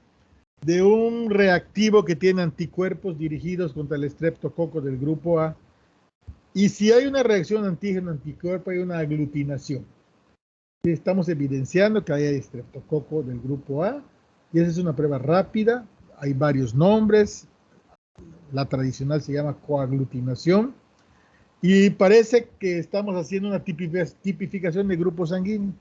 de un reactivo que tiene anticuerpos dirigidos contra el estreptococo del grupo A. Y si hay una reacción antígeno-anticuerpo, hay una aglutinación. Estamos evidenciando que hay estreptococo del grupo A, y esa es una prueba rápida. Hay varios nombres. La tradicional se llama coaglutinación, y parece que estamos haciendo una tipificación de grupo sanguíneo.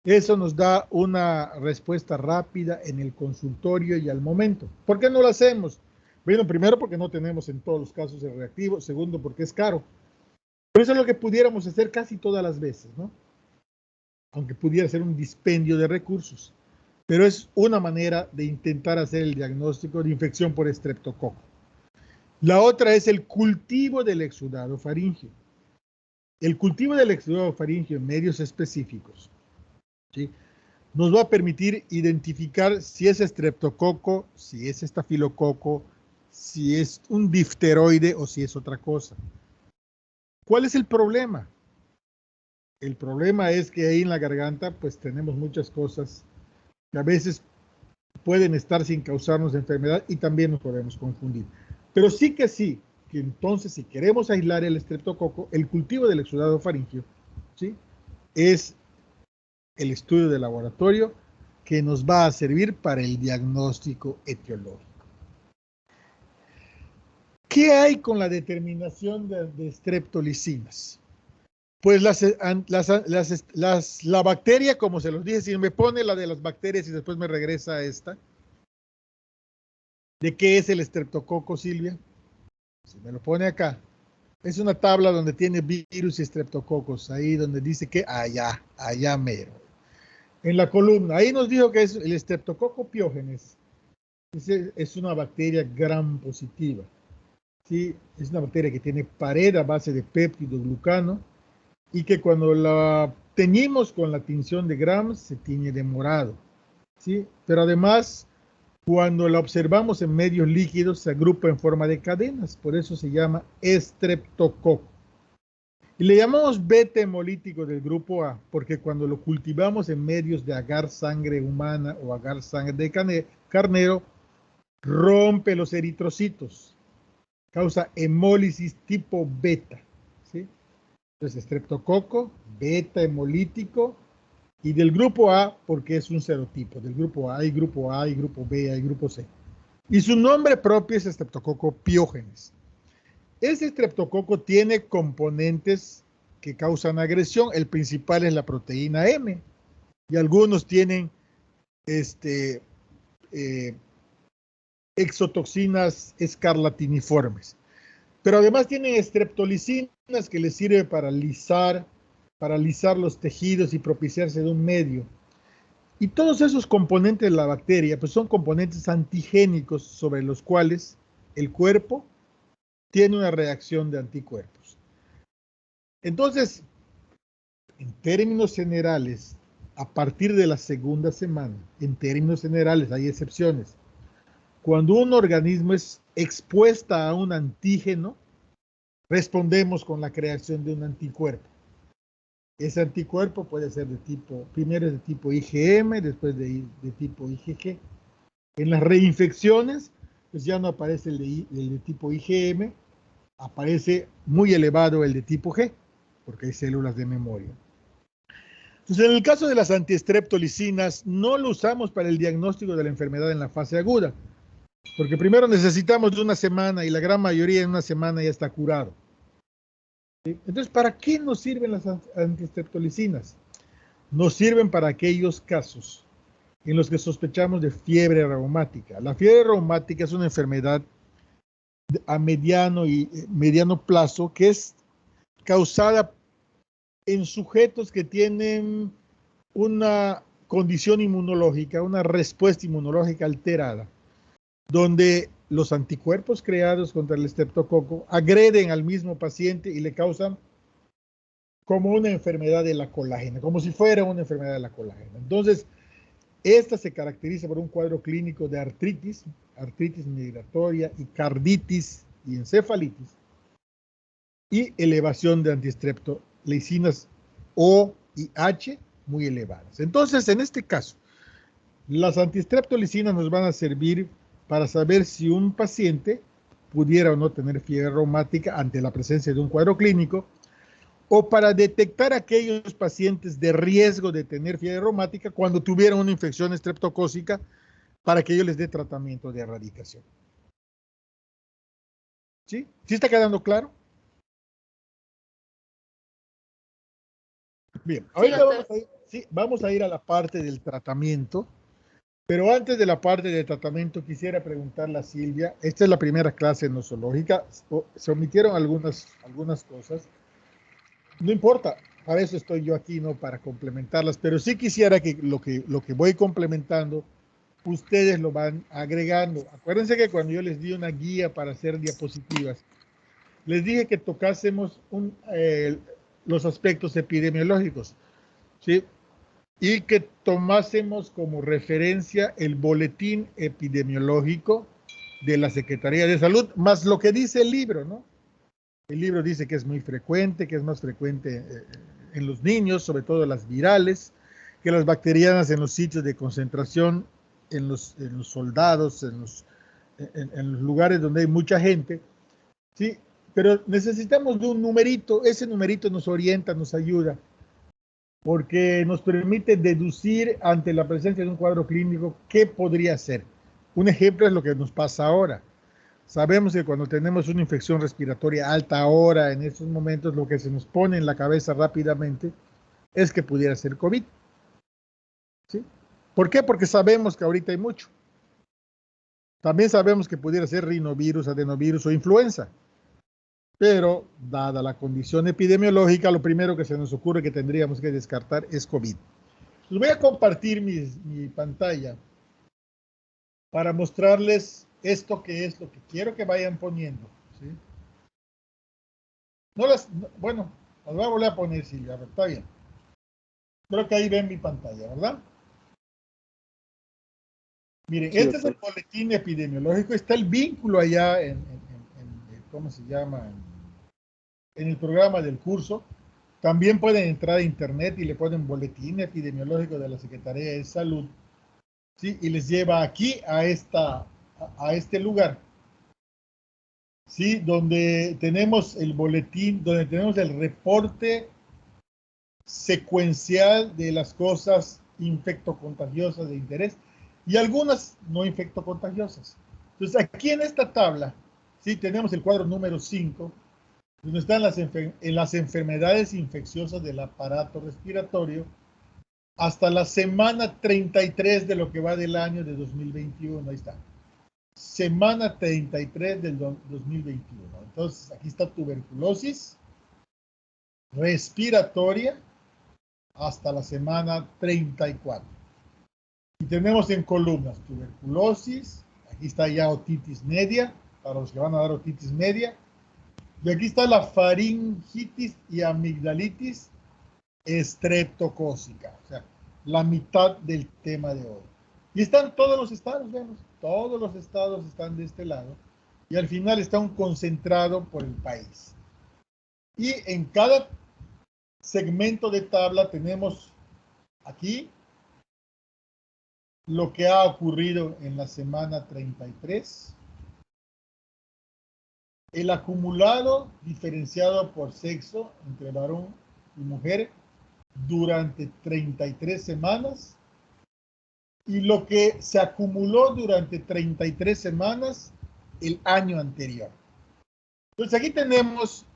Eso nos da una respuesta rápida en el consultorio y al momento. ¿Por qué no lo hacemos? Bueno, primero porque no tenemos en todos los casos el reactivo. Segundo, porque es caro. Pero eso es lo que pudiéramos hacer casi todas las veces, ¿no? Aunque pudiera ser un dispendio de recursos. Pero es una manera de intentar hacer el diagnóstico de infección por estreptococo. La otra es el cultivo del exudado faríngeo. El cultivo del exudado faríngeo en medios específicos, ¿sí?, nos va a permitir identificar si es estreptococo, si es estafilococo, si es un difteroide o si es otra cosa. ¿Cuál es el problema? El problema es que ahí en la garganta pues tenemos muchas cosas que a veces pueden estar sin causarnos enfermedad y también nos podemos confundir. Pero sí, que entonces si queremos aislar el estreptococo, el cultivo del exudado faríngeo, ¿sí?, es el estudio de laboratorio que nos va a servir para el diagnóstico etiológico. ¿Qué hay con la determinación de estreptolicinas? Pues la bacteria, como se los dije, si me pone la de las bacterias y después me regresa a esta. ¿De qué es el estreptococo, Silvia? Si me lo pone acá. Es una tabla donde tiene virus y estreptococos, ahí donde dice que allá mero. En la columna, ahí nos dijo que es el Streptococcus pyogenes. Es una bacteria gram positiva. ¿Sí? Es una bacteria que tiene pared a base de péptido glucano y que cuando la teñimos con la tinción de gram se tiñe de morado. ¿Sí? Pero además, cuando la observamos en medios líquidos se agrupa en forma de cadenas, por eso se llama estreptococo. Y le llamamos beta hemolítico del grupo A, porque cuando lo cultivamos en medios de agar sangre humana o agar sangre de carnero, rompe los eritrocitos, causa hemólisis tipo beta, ¿sí? Entonces, estreptococo, beta hemolítico, y del grupo A, porque es un serotipo. Del grupo A, hay grupo A, hay grupo B, hay grupo C. Y su nombre propio es Streptococcus pyogenes. Este estreptococo tiene componentes que causan agresión. El principal es la proteína M. Y algunos tienen exotoxinas escarlatiniformes. Pero además tienen estreptolicinas que les sirve para alisar los tejidos y propiciarse de un medio. Y todos esos componentes de la bacteria pues son componentes antigénicos sobre los cuales el cuerpo tiene una reacción de anticuerpos. Entonces, en términos generales, a partir de la segunda semana, en términos generales, hay excepciones. Cuando un organismo es expuesta a un antígeno, respondemos con la creación de un anticuerpo. Ese anticuerpo puede ser primero es de tipo IgM, después de tipo IgG. En las reinfecciones, pues ya no aparece el de tipo IgM, aparece muy elevado el de tipo G, porque hay células de memoria. Entonces, en el caso de las antiestreptolicinas, no lo usamos para el diagnóstico de la enfermedad en la fase aguda, porque primero necesitamos de una semana y la gran mayoría en una semana ya está curado. ¿Sí? Entonces, ¿para qué nos sirven las antistreptolicinas? Nos sirven para aquellos casos en los que sospechamos de fiebre reumática. La fiebre reumática es una enfermedad a mediano plazo que es causada en sujetos que tienen una condición inmunológica, una respuesta inmunológica alterada, donde los anticuerpos creados contra el estreptococo agreden al mismo paciente y le causan como una enfermedad de la colágena, como si fuera una enfermedad de la colágena. Entonces, esta se caracteriza por un cuadro clínico de artritis, artritis migratoria y carditis y encefalitis, y elevación de antistreptolicinas O y H muy elevadas. Entonces, en este caso, las antistreptolicinas nos van a servir para saber si un paciente pudiera o no tener fiebre reumática ante la presencia de un cuadro clínico, o para detectar aquellos pacientes de riesgo de tener fiebre reumática cuando tuvieran una infección estreptocócica para que yo les dé tratamiento de erradicación. ¿Sí? ¿Sí está quedando claro? Bien, ahorita vamos a ir a la parte del tratamiento, pero antes de la parte del tratamiento quisiera preguntarle a Silvia, esta es la primera clase nosológica, se omitieron algunas cosas, no importa, para eso estoy yo aquí, no para complementarlas, pero sí quisiera que lo que voy complementando, ustedes lo van agregando. Acuérdense que cuando yo les di una guía para hacer diapositivas, les dije que tocásemos los aspectos epidemiológicos, ¿sí? Y que tomásemos como referencia el boletín epidemiológico de la Secretaría de Salud, más lo que dice el libro, ¿no? El libro dice que es muy frecuente, que es más frecuente en los niños, sobre todo las virales, que las bacterianas en los sitios de concentración, en los soldados, en los lugares donde hay mucha gente, ¿sí? Pero necesitamos de un numerito, ese numerito nos orienta, nos ayuda, porque nos permite deducir ante la presencia de un cuadro clínico qué podría ser. Un ejemplo es lo que nos pasa ahora. Sabemos que cuando tenemos una infección respiratoria alta ahora, en estos momentos, lo que se nos pone en la cabeza rápidamente es que pudiera ser COVID. ¿Sí? ¿Por qué? Porque sabemos que ahorita hay mucho. También sabemos que pudiera ser rinovirus, adenovirus o influenza. Pero, dada la condición epidemiológica, lo primero que se nos ocurre que tendríamos que descartar es COVID. Les voy a compartir mi pantalla para mostrarles esto que es lo que quiero que vayan poniendo. ¿Sí? Bueno, las voy a volver a poner, Silvia, está bien. Creo que ahí ven mi pantalla, ¿verdad? Miren, este es el boletín epidemiológico, está el vínculo allá ¿cómo se llama? En el programa del curso. También pueden entrar a internet y le ponen boletín epidemiológico de la Secretaría de Salud, ¿sí? Y les lleva aquí a este lugar, ¿sí? Donde tenemos el boletín, donde tenemos el reporte secuencial de las cosas infectocontagiosas de interés y algunas no infectocontagiosas. Entonces, aquí en esta tabla, ¿sí? Tenemos el cuadro número 5, donde están en las enfermedades infecciosas del aparato respiratorio hasta la semana 33 de lo que va del año de 2021. Ahí está. Semana 33 del 2021. Entonces, aquí está tuberculosis respiratoria hasta la semana 34. Y tenemos en columnas tuberculosis, aquí está ya otitis media, para los que van a dar otitis media, y aquí está la faringitis y amigdalitis estreptocócica, o sea, la mitad del tema de hoy. Y están todos los estados, vemos, todos los estados están de este lado, y al final está un concentrado por el país. Y en cada segmento de tabla tenemos aquí lo que ha ocurrido en la semana 33, el acumulado diferenciado por sexo entre varón y mujer durante 33 semanas y lo que se acumuló durante 33 semanas el año anterior. Entonces aquí tenemos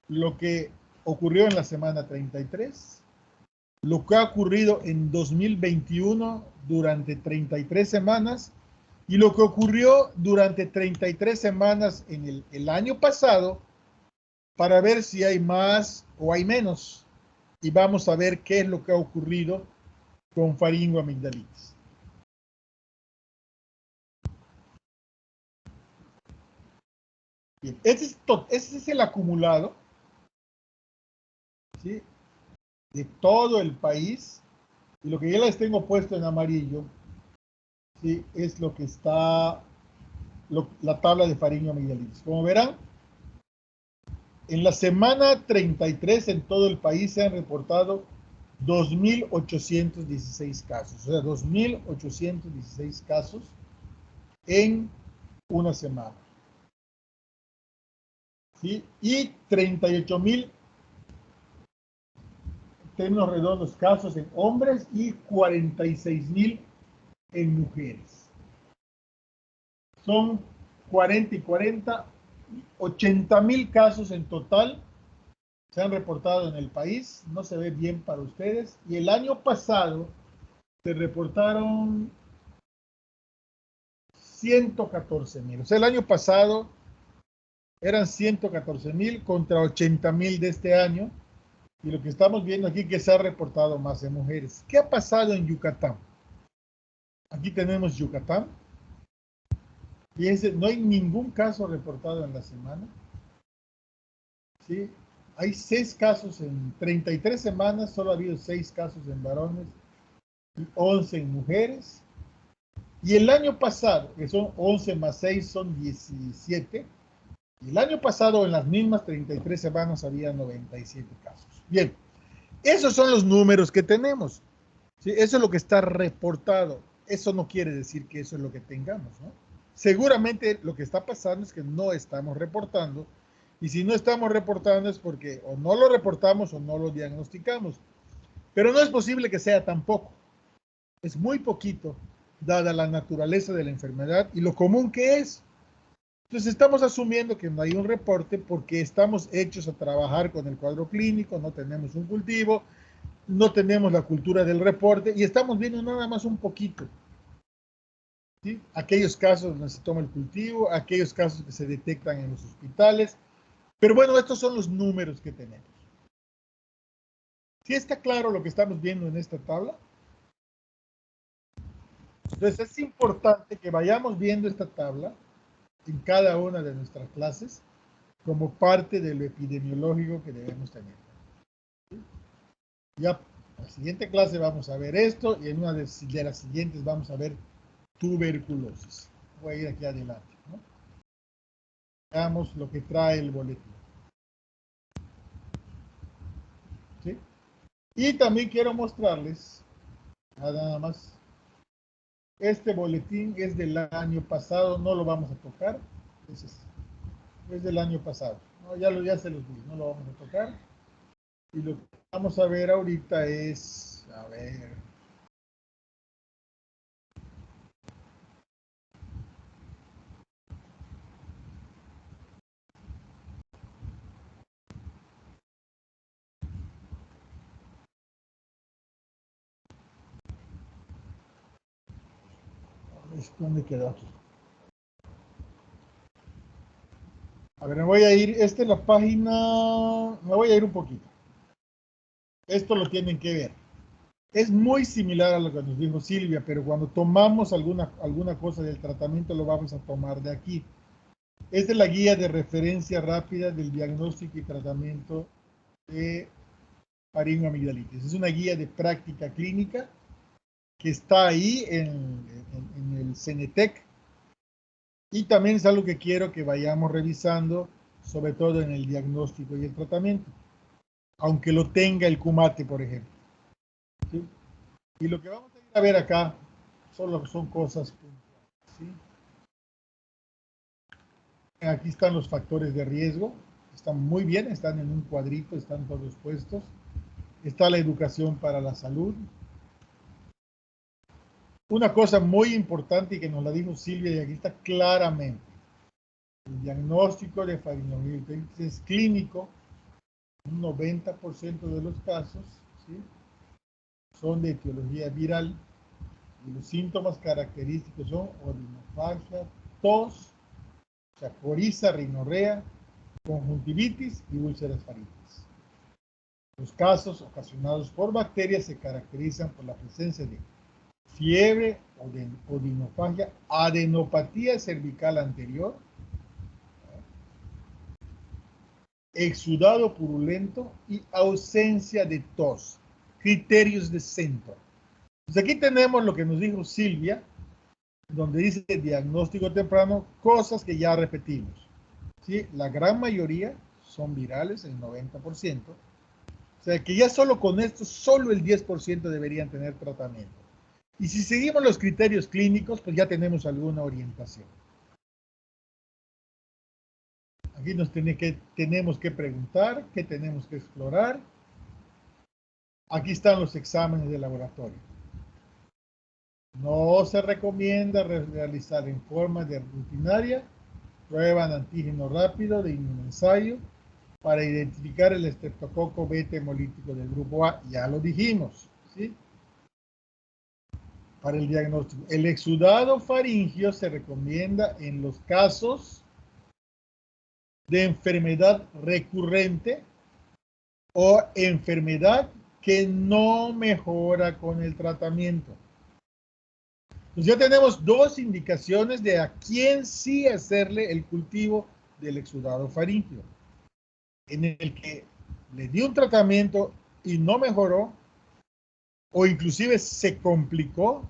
lo que ocurrió en la semana 33, lo que ha ocurrido en 2021 durante 33 semanas y lo que ocurrió durante 33 semanas en el año pasado para ver si hay más o hay menos. Y vamos a ver qué es lo que ha ocurrido con faringoamigdalitis. Bien, ese es el acumulado, ¿sí?, de todo el país. Y lo que ya les tengo puesto en amarillo, ¿sí?, es lo que está, la tabla de faringoamigdalitis. Como verán, en la semana 33 en todo el país se han reportado 2.816 casos, o sea, 2.816 casos en una semana, ¿sí? Y 38.000, términos redondos, casos en hombres y 46.000 en mujeres. Son 40 y 40, 80.000 casos en total se han reportado en el país. No se ve bien para ustedes. Y el año pasado se reportaron 114.000. O sea, el año pasado eran 114.000 contra 80.000 de este año. Y lo que estamos viendo aquí es que se ha reportado más en mujeres. ¿Qué ha pasado en Yucatán? Aquí tenemos Yucatán. Fíjense, no hay ningún caso reportado en la semana, ¿sí? Hay 6 casos en 33 semanas, solo ha habido 6 casos en varones y 11 en mujeres. Y el año pasado, que son 11 más 6 son 17, y el año pasado en las mismas 33 semanas había 97 casos. Bien, esos son los números que tenemos, ¿sí? Eso es lo que está reportado. Eso no quiere decir que eso es lo que tengamos, ¿no? Seguramente lo que está pasando es que no estamos reportando, y si no estamos reportando es porque o no lo reportamos o no lo diagnosticamos. Pero no es posible que sea tan poco. Es muy poquito, dada la naturaleza de la enfermedad y lo común que es. Entonces estamos asumiendo que no hay un reporte porque estamos hechos a trabajar con el cuadro clínico, no tenemos un cultivo, no tenemos la cultura del reporte y estamos viendo nada más un poquito, ¿sí? Aquellos casos donde se toma el cultivo, aquellos casos que se detectan en los hospitales. Pero bueno, estos son los números que tenemos. ¿Sí está claro lo que estamos viendo en esta tabla? Entonces es importante que vayamos viendo esta tabla en cada una de nuestras clases como parte de lo epidemiológico que debemos tener. ¿Sí? Ya en la siguiente clase vamos a ver esto y en una de las siguientes vamos a ver tuberculosis. Voy a ir aquí adelante, ¿no? Veamos lo que trae el boletín. ¿Sí? Y también quiero mostrarles, nada más, este boletín es del año pasado, no lo vamos a tocar, es del año pasado. No, ya se los di, no lo vamos a tocar. Y lo que vamos a ver ahorita es, a ver, ¿dónde quedó aquí? A ver, me voy a ir, esta es la página, me voy a ir un poquito. Esto lo tienen que ver. Es muy similar a lo que nos dijo Silvia, pero cuando tomamos alguna cosa del tratamiento lo vamos a tomar de aquí. Esta es la guía de referencia rápida del diagnóstico y tratamiento de faringoamigdalitis. Es una guía de práctica clínica que está ahí en el CENETEC y también es algo que quiero que vayamos revisando, sobre todo en el diagnóstico y el tratamiento, aunque lo tenga el CUMATE, por ejemplo. ¿Sí? Y lo que vamos a ir a ver acá son cosas puntuales, ¿sí? Aquí están los factores de riesgo, están muy bien, están en un cuadrito, están todos puestos. Está la educación para la salud. Una cosa muy importante y que nos la dijo Silvia y aquí está claramente, el diagnóstico de faringoamigdalitis es clínico un 90% de los casos, ¿sí?, son de etiología viral y los síntomas característicos son odinofagia, tos, o sea, coriza, rinorrea, conjuntivitis y úlceras faríngicas. Los casos ocasionados por bacterias se caracterizan por la presencia de fiebre, odinofagia, adenopatía cervical anterior, exudado purulento y ausencia de tos. Criterios de centro. Pues aquí tenemos lo que nos dijo Silvia, donde dice diagnóstico temprano, cosas que ya repetimos. ¿Sí? La gran mayoría son virales, el 90%. O sea que ya solo con esto, solo el 10% deberían tener tratamiento. Y si seguimos los criterios clínicos, pues ya tenemos alguna orientación. Aquí tenemos que preguntar, qué tenemos que explorar. Aquí están los exámenes de laboratorio. No se recomienda realizar en forma de rutinaria prueba de antígeno rápido de inmunoensayo para identificar el estreptococo beta hemolítico del grupo A. Ya lo dijimos, ¿sí? Para el diagnóstico. El exudado faríngeo se recomienda en los casos de enfermedad recurrente o enfermedad que no mejora con el tratamiento. Pues ya tenemos dos indicaciones de a quién sí hacerle el cultivo del exudado faríngeo. En el que le dio un tratamiento y no mejoró, o inclusive se complicó,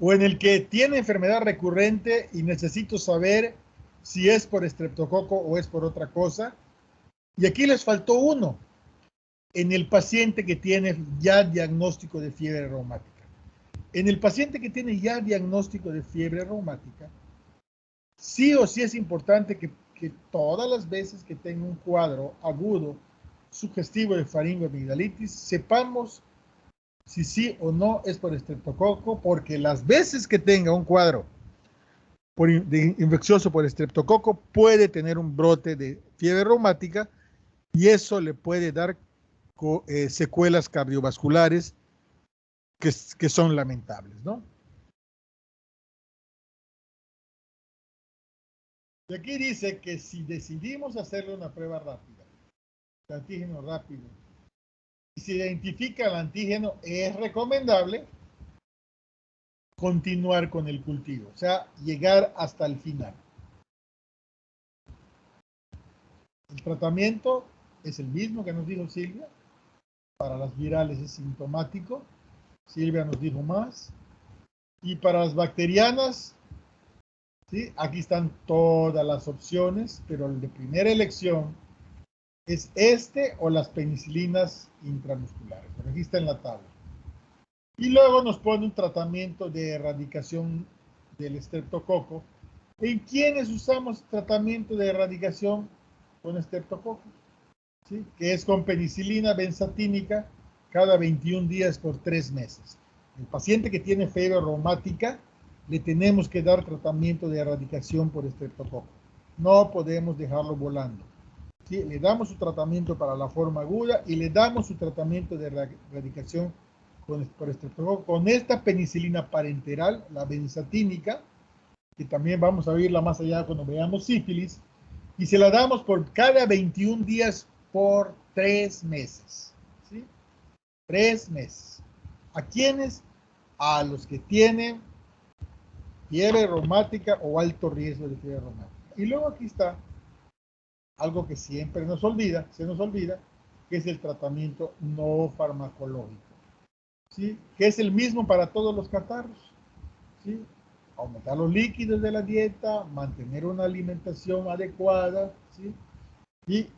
o en el que tiene enfermedad recurrente y necesito saber si es por estreptococo o es por otra cosa. Y aquí les faltó uno, en el paciente que tiene ya diagnóstico de fiebre reumática. En el paciente que tiene ya diagnóstico de fiebre reumática, sí o sí es importante que todas las veces que tenga un cuadro agudo sugestivo de faringoamigdalitis, sepamos si sí o no es por estreptococo, porque las veces que tenga un cuadro infeccioso por estreptococo puede tener un brote de fiebre reumática y eso le puede dar secuelas cardiovasculares que son lamentables, ¿no? Y aquí dice que si decidimos hacerle una prueba rápida, de antígeno rápido, y se identifica el antígeno, es recomendable continuar con el cultivo, o sea, llegar hasta el final. El tratamiento es el mismo que nos dijo Silvia. Para las virales es sintomático. Silvia nos dijo más. Y para las bacterianas, ¿sí?, aquí están todas las opciones, pero el de primera elección es este o las penicilinas intramusculares. Aquí está en la tabla. Y luego nos pone un tratamiento de erradicación del estreptococo. ¿En quiénes usamos tratamiento de erradicación con estreptococo? ¿Sí? Que es con penicilina benzatínica cada 21 días por 3 meses. El paciente que tiene fiebre reumática, le tenemos que dar tratamiento de erradicación por estreptococo. No podemos dejarlo volando. ¿Sí? Le damos su tratamiento para la forma aguda y le damos su tratamiento de erradicación por estreptococo con esta penicilina parenteral, la benzatínica, que también vamos a verla más allá cuando veamos sífilis, y se la damos por cada 21 días por 3 meses. ¿Sí? 3 meses. ¿A quiénes? A los que tienen fiebre reumática o alto riesgo de fiebre reumática. Y luego aquí está algo que siempre se nos olvida, que es el tratamiento no farmacológico, ¿sí? Que es el mismo para todos los catarros, ¿sí? Aumentar los líquidos de la dieta, mantener una alimentación adecuada, ¿sí?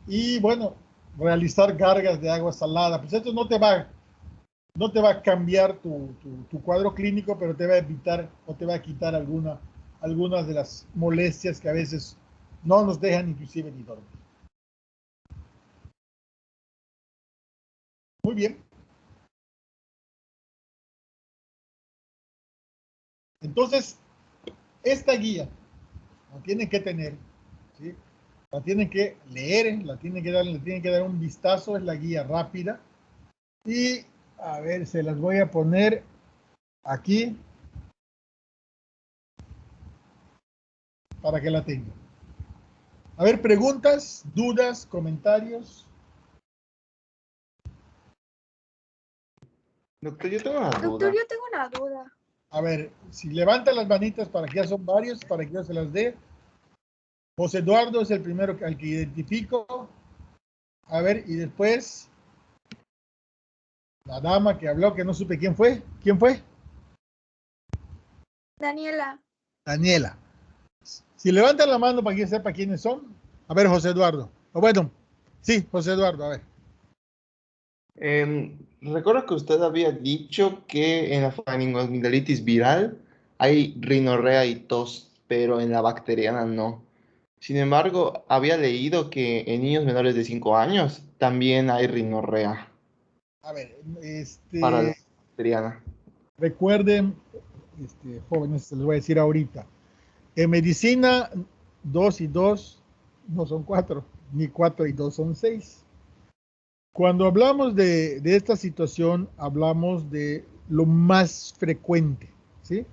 Y bueno, realizar cargas de agua salada. Pues esto no te va a cambiar tu cuadro clínico, pero te va a evitar o te va a quitar algunas de las molestias que a veces no nos dejan inclusive ni dormir. Muy bien. Entonces, esta guía la tienen que tener, ¿sí? La tienen que leer, le tienen que dar un vistazo, es la guía rápida. Y a ver, se las voy a poner aquí para que la tengan. A ver, preguntas, dudas, comentarios. Doctor, yo tengo una Doctor, duda. yo tengo una duda. A ver, si levantan las manitas para que ya son varios, para que yo se las dé. José Eduardo es el primero al que identifico. A ver, y después la dama que habló, que no supe quién fue. ¿Quién fue? Daniela. Daniela. Si levantan la mano para que sepa quiénes son. A ver, José Eduardo. O bueno, sí, José Eduardo, a ver. Recuerdo que usted había dicho que en la faringoamigdalitis viral hay rinorrea y tos, pero en la bacteriana no. Sin embargo, había leído que en niños menores de 5 años también hay rinorrea A ver, para la bacteriana. recuerden, jóvenes, se les voy a decir ahorita. En medicina, 2 y 2 no son 4, ni 4 y 2 son 6. Cuando hablamos de esta situación, hablamos de lo más frecuente, ¿sí?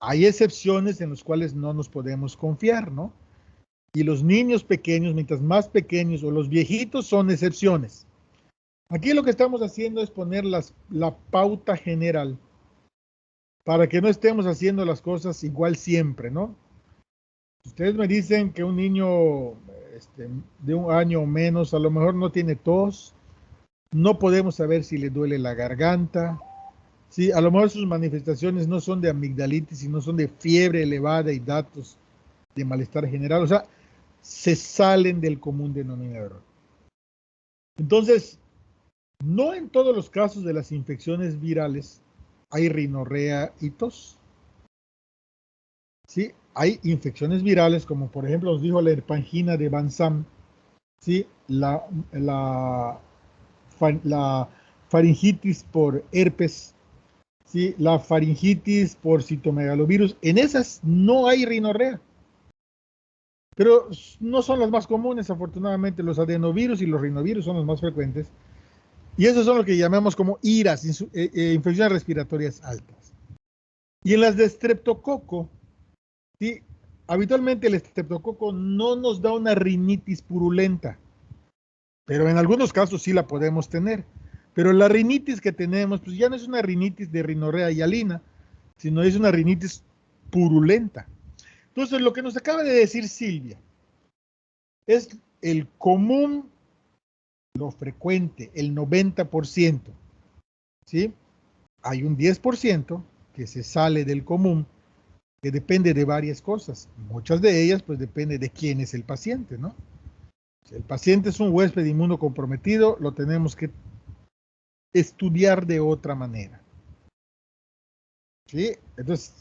Hay excepciones en las cuales no nos podemos confiar, ¿no? Y los niños pequeños, mientras más pequeños, o los viejitos, son excepciones. Aquí lo que estamos haciendo es poner la pauta general para que no estemos haciendo las cosas igual siempre, ¿no? Ustedes me dicen que un niño de 1 año o menos a lo mejor no tiene tos, no podemos saber si le duele la garganta, ¿sí? A lo mejor sus manifestaciones no son de amigdalitis, sino son de fiebre elevada y datos de malestar general, o sea, se salen del común denominador. Entonces, no en todos los casos de las infecciones virales hay rinorrea y tos. ¿Sí? Hay infecciones virales, como por ejemplo nos dijo la herpangina de Van Sam, ¿sí? La faringitis por herpes, ¿sí? La faringitis por citomegalovirus. En esas no hay rinorrea, pero no son las más comunes, afortunadamente. Los adenovirus y los rinovirus son los más frecuentes. Y esos son lo que llamamos como IRAS, infecciones respiratorias altas. Y en las de estreptococo, ¿sí? Habitualmente el estreptococo no nos da una rinitis purulenta, pero en algunos casos sí la podemos tener. Pero la rinitis que tenemos, pues ya no es una rinitis de rinorrea hialina, sino es una rinitis purulenta. Entonces, lo que nos acaba de decir Silvia es el común, lo frecuente, el 90%, ¿sí? Hay un 10% que se sale del común, que depende de varias cosas. Muchas de ellas, pues depende de quién es el paciente, ¿no? Si el paciente es un huésped inmunocomprometido, lo tenemos que estudiar de otra manera. ¿Sí? Entonces,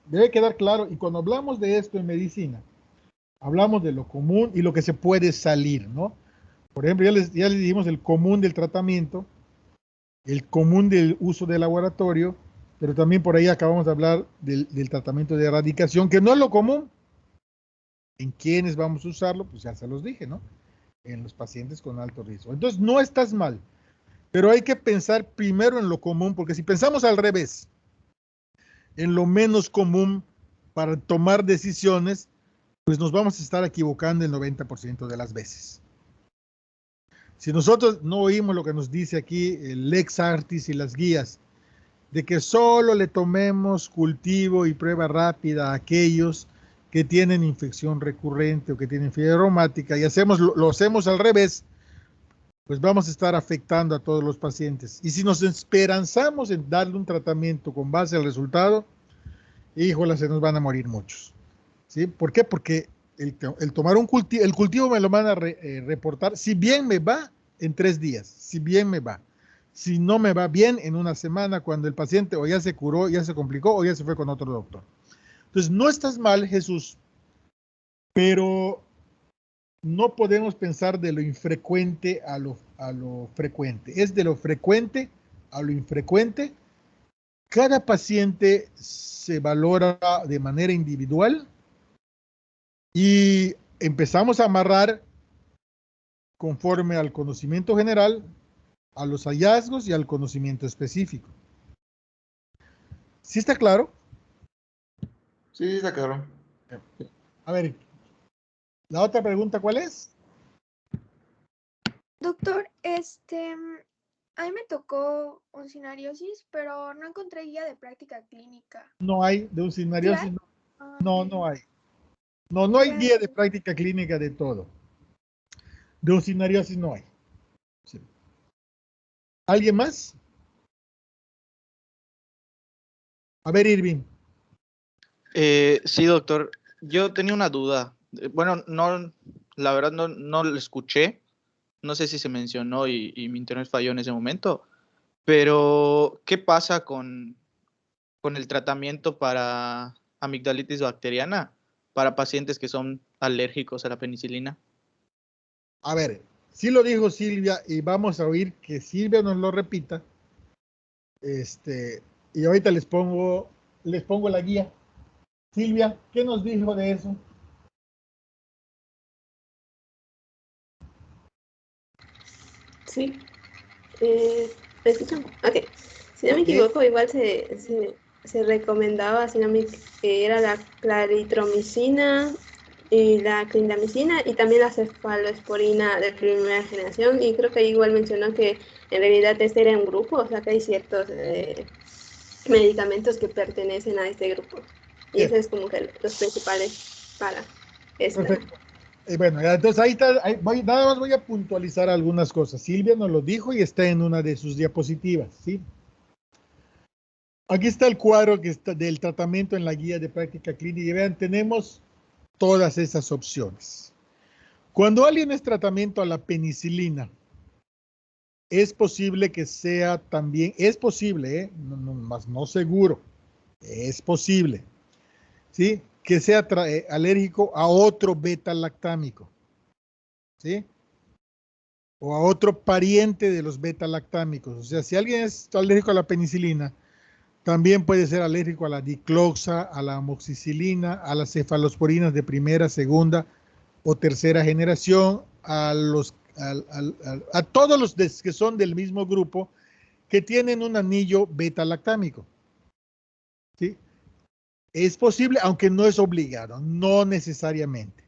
debe quedar claro, y cuando hablamos de esto en medicina, hablamos de lo común y lo que se puede salir, ¿no? Por ejemplo, ya les dijimos el común del tratamiento, el común del uso de laboratorio, pero también por ahí acabamos de hablar del tratamiento de erradicación, que no es lo común. ¿En quiénes vamos a usarlo? Pues ya se los dije, ¿no? En los pacientes con alto riesgo. Entonces, no estás mal, pero hay que pensar primero en lo común, porque si pensamos al revés, en lo menos común para tomar decisiones, pues nos vamos a estar equivocando el 90% de las veces. Si nosotros no oímos lo que nos dice aquí el Lex Artis y las guías, de que solo le tomemos cultivo y prueba rápida a aquellos que tienen infección recurrente o que tienen fiebre reumática y lo hacemos al revés, pues vamos a estar afectando a todos los pacientes. Y si nos esperanzamos en darle un tratamiento con base al resultado, híjole, se nos van a morir muchos. ¿Sí? ¿Por qué? Porque el tomar el cultivo me lo van a reportar, si bien me va, en 3 días, si bien me va. Si no me va bien, en 1 semana, cuando el paciente o ya se curó, ya se complicó, o ya se fue con otro doctor. Entonces, no estás mal, Jesús, pero no podemos pensar de lo infrecuente a lo frecuente. Es de lo frecuente a lo infrecuente. Cada paciente se valora de manera individual y empezamos a amarrar conforme al conocimiento general, a los hallazgos y al conocimiento específico. ¿Sí está claro? Sí, sí, está claro. A ver, la otra pregunta, ¿cuál es? Doctor, a mí me tocó uncinariosis, pero no encontré guía de práctica clínica. No hay de ¿Sí uncinariosis. hay? No, no hay. No hay guía de práctica clínica de todo. De uncinariosis no hay. Sí. ¿Alguien más? A ver, Irving. Sí, doctor. Yo tenía una duda. Bueno, no, la verdad no lo escuché. No sé si se mencionó y mi internet falló en ese momento. Pero, ¿qué pasa con el tratamiento para amigdalitis bacteriana para pacientes que son alérgicos a la penicilina? A ver, sí lo dijo Silvia y vamos a oír que Silvia nos lo repita. Y ahorita les pongo la guía. Silvia, ¿qué nos dijo de eso? Sí. ¿Me escuchan? Ok. Si no me equivoco, igual se recomendaba, si no me que era la claritromicina y la clindamicina y también la cefalosporina de primera generación. Y creo que igual mencionó que en realidad este era un grupo, o sea que hay ciertos medicamentos que pertenecen a este grupo. Y Bien. eso es como que los principales para esta. Perfecto. Bueno, ya, entonces ahí está, nada más voy a puntualizar algunas cosas. Silvia nos lo dijo y está en una de sus diapositivas, ¿sí? Aquí está el cuadro que está del tratamiento en la guía de práctica clínica y vean, tenemos todas esas opciones. Cuando alguien es tratamiento a la penicilina, es posible que sea también, es posible, más no seguro, es posible, ¿sí? Que sea alérgico a otro beta-lactámico, ¿sí? O a otro pariente de los beta-lactámicos. O sea, si alguien es alérgico a la penicilina, también puede ser alérgico a la dicloxa, a la amoxicilina, a las cefalosporinas de primera, segunda o tercera generación, a todos los que son del mismo grupo que tienen un anillo beta-lactámico. ¿Sí? Es posible, aunque no es obligado, no necesariamente.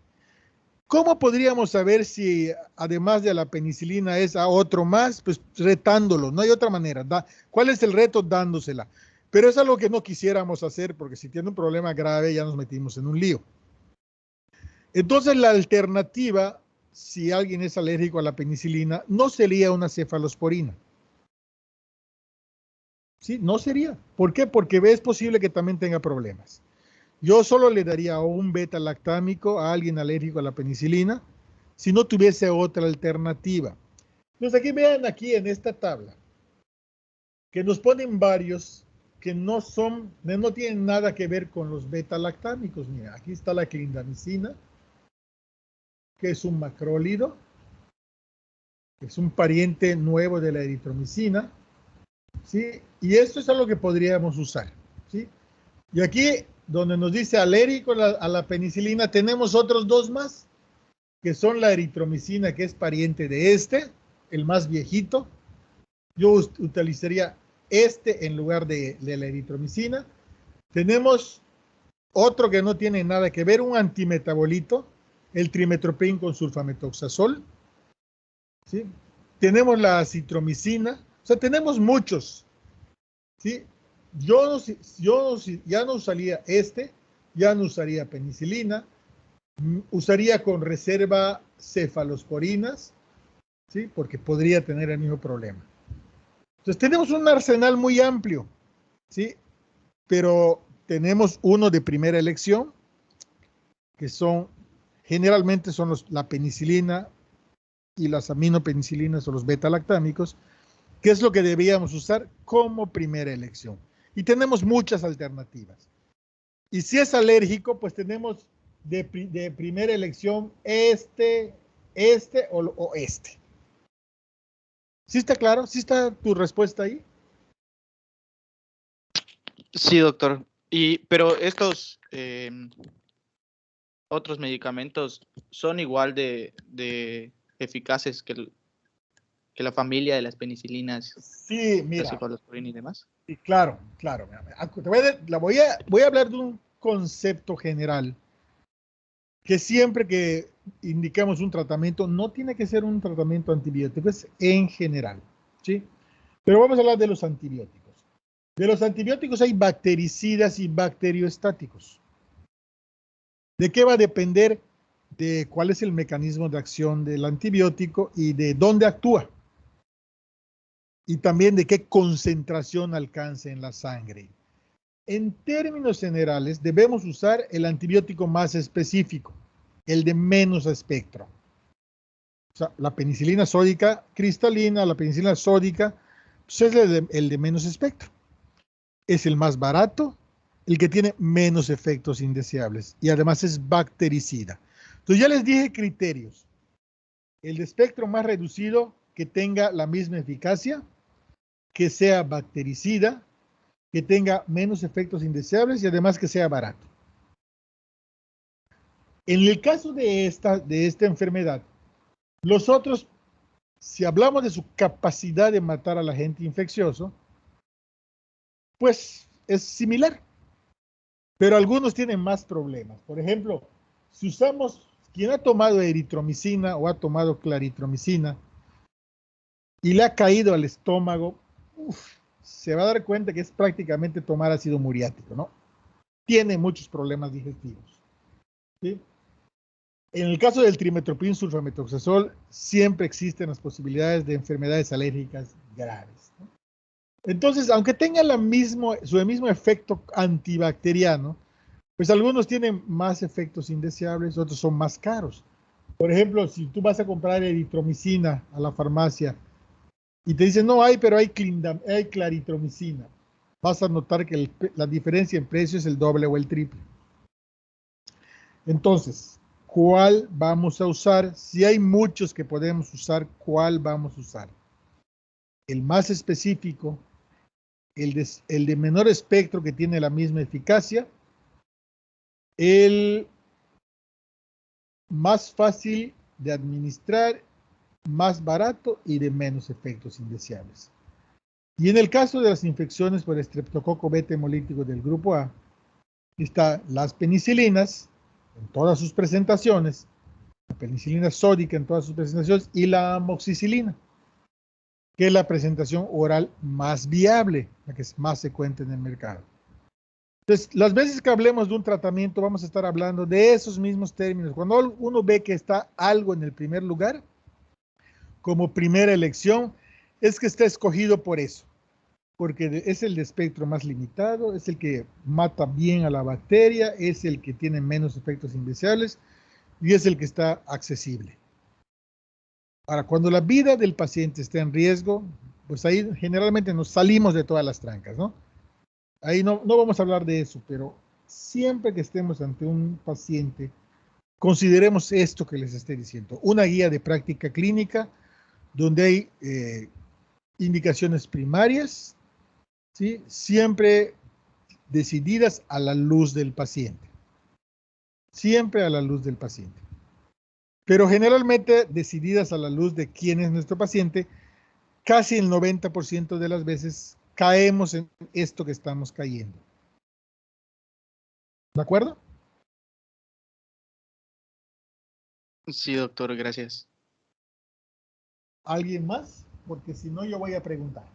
¿Cómo podríamos saber si además de la penicilina es a otro más? Pues retándolo, no hay otra manera. ¿Cuál es el reto? Dándosela. Pero es algo que no quisiéramos hacer porque si tiene un problema grave ya nos metimos en un lío. Entonces la alternativa, si alguien es alérgico a la penicilina, no sería una cefalosporina. ¿Sí? No sería. ¿Por qué? Porque es posible que también tenga problemas. Yo solo le daría un beta-lactámico a alguien alérgico a la penicilina si no tuviese otra alternativa. Entonces aquí vean aquí en esta tabla que nos ponen varios que no tienen nada que ver con los beta-lactámicos. Mira, aquí está la clindamicina, que es un macrólido, que es un pariente nuevo de la eritromicina, ¿sí? Y esto es algo que podríamos usar, ¿sí? Y aquí, donde nos dice alérgico a la penicilina, tenemos otros dos más, que son la eritromicina, que es pariente de el más viejito. Yo utilizaría en lugar de la eritromicina. Tenemos otro que no tiene nada que ver, un antimetabolito, el trimetoprim con sulfametoxazol. ¿Sí? Tenemos la acitromicina. O sea, tenemos muchos. ¿Sí? Yo ya no usaría ya no usaría penicilina, usaría con reserva cefalosporinas, ¿sí? Porque podría tener el mismo problema. Entonces tenemos un arsenal muy amplio, ¿sí? Pero tenemos uno de primera elección, que generalmente son la penicilina y las aminopenicilinas o los beta-lactámicos, que es lo que debíamos usar como primera elección. Y tenemos muchas alternativas. Y si es alérgico, pues tenemos de primera elección este o este. ¿Sí está claro? ¿Sí está tu respuesta ahí? Sí, doctor. Pero otros medicamentos son igual de eficaces que la familia de las penicilinas, Sí, la mira, cefalosporina y demás. sí, claro, claro. Voy a hablar de un concepto general que siempre que indicamos un tratamiento, no tiene que ser un tratamiento antibiótico, es en general, ¿sí? Pero vamos a hablar de los antibióticos. De los antibióticos hay bactericidas y bacterioestáticos. ¿De qué va a depender? De cuál es el mecanismo de acción del antibiótico y de dónde actúa. Y también de qué concentración alcanza en la sangre. En términos generales, debemos usar el antibiótico más específico, el de menos espectro. O sea, la penicilina sódica cristalina, la penicilina sódica, pues es el de menos espectro. Es el más barato, el que tiene menos efectos indeseables y además es bactericida. Entonces ya les dije criterios. El de espectro más reducido que tenga la misma eficacia, que sea bactericida, que tenga menos efectos indeseables y además que sea barato. En el caso de esta enfermedad, los otros, si hablamos de su capacidad de matar al agente infeccioso, pues es similar. Pero algunos tienen más problemas. Por ejemplo, si usamos, quien ha tomado eritromicina o ha tomado claritromicina y le ha caído al estómago, se va a dar cuenta que es prácticamente tomar ácido muriático, ¿no? Tiene muchos problemas digestivos, ¿sí? En el caso del trimetoprim sulfamethoxazol, siempre existen las posibilidades de enfermedades alérgicas graves, ¿no? Entonces, aunque tenga su mismo efecto antibacteriano, pues algunos tienen más efectos indeseables, otros son más caros. Por ejemplo, si tú vas a comprar eritromicina a la farmacia y te dicen, no hay, pero hay claritromicina, vas a notar que la diferencia en precio es el doble o el triple. Entonces, ¿cuál vamos a usar? Si hay muchos que podemos usar, ¿cuál vamos a usar? El más específico, el de menor espectro que tiene la misma eficacia, el más fácil de administrar, más barato y de menos efectos indeseables. Y en el caso de las infecciones por estreptococo beta hemolítico del grupo A, están las penicilinas en todas sus presentaciones, la penicilina sódica en todas sus presentaciones y la amoxicilina, que es la presentación oral más viable, la que es más frecuente en el mercado. Entonces, las veces que hablemos de un tratamiento, vamos a estar hablando de esos mismos términos. Cuando uno ve que está algo en el primer lugar, como primera elección, es que está escogido por eso, porque es el de espectro más limitado, es el que mata bien a la bacteria, es el que tiene menos efectos indeseables y es el que está accesible. Ahora, cuando la vida del paciente está en riesgo, pues ahí generalmente nos salimos de todas las trancas, ¿no? Ahí no vamos a hablar de eso, pero siempre que estemos ante un paciente, consideremos esto que les estoy diciendo, una guía de práctica clínica donde hay indicaciones primarias, ¿sí? Siempre decididas a la luz del paciente. Siempre a la luz del paciente. Pero generalmente decididas a la luz de quién es nuestro paciente, casi el 90% de las veces caemos en esto que estamos cayendo. ¿De acuerdo? Sí, doctor, gracias. ¿Alguien más? Porque si no, yo voy a preguntar.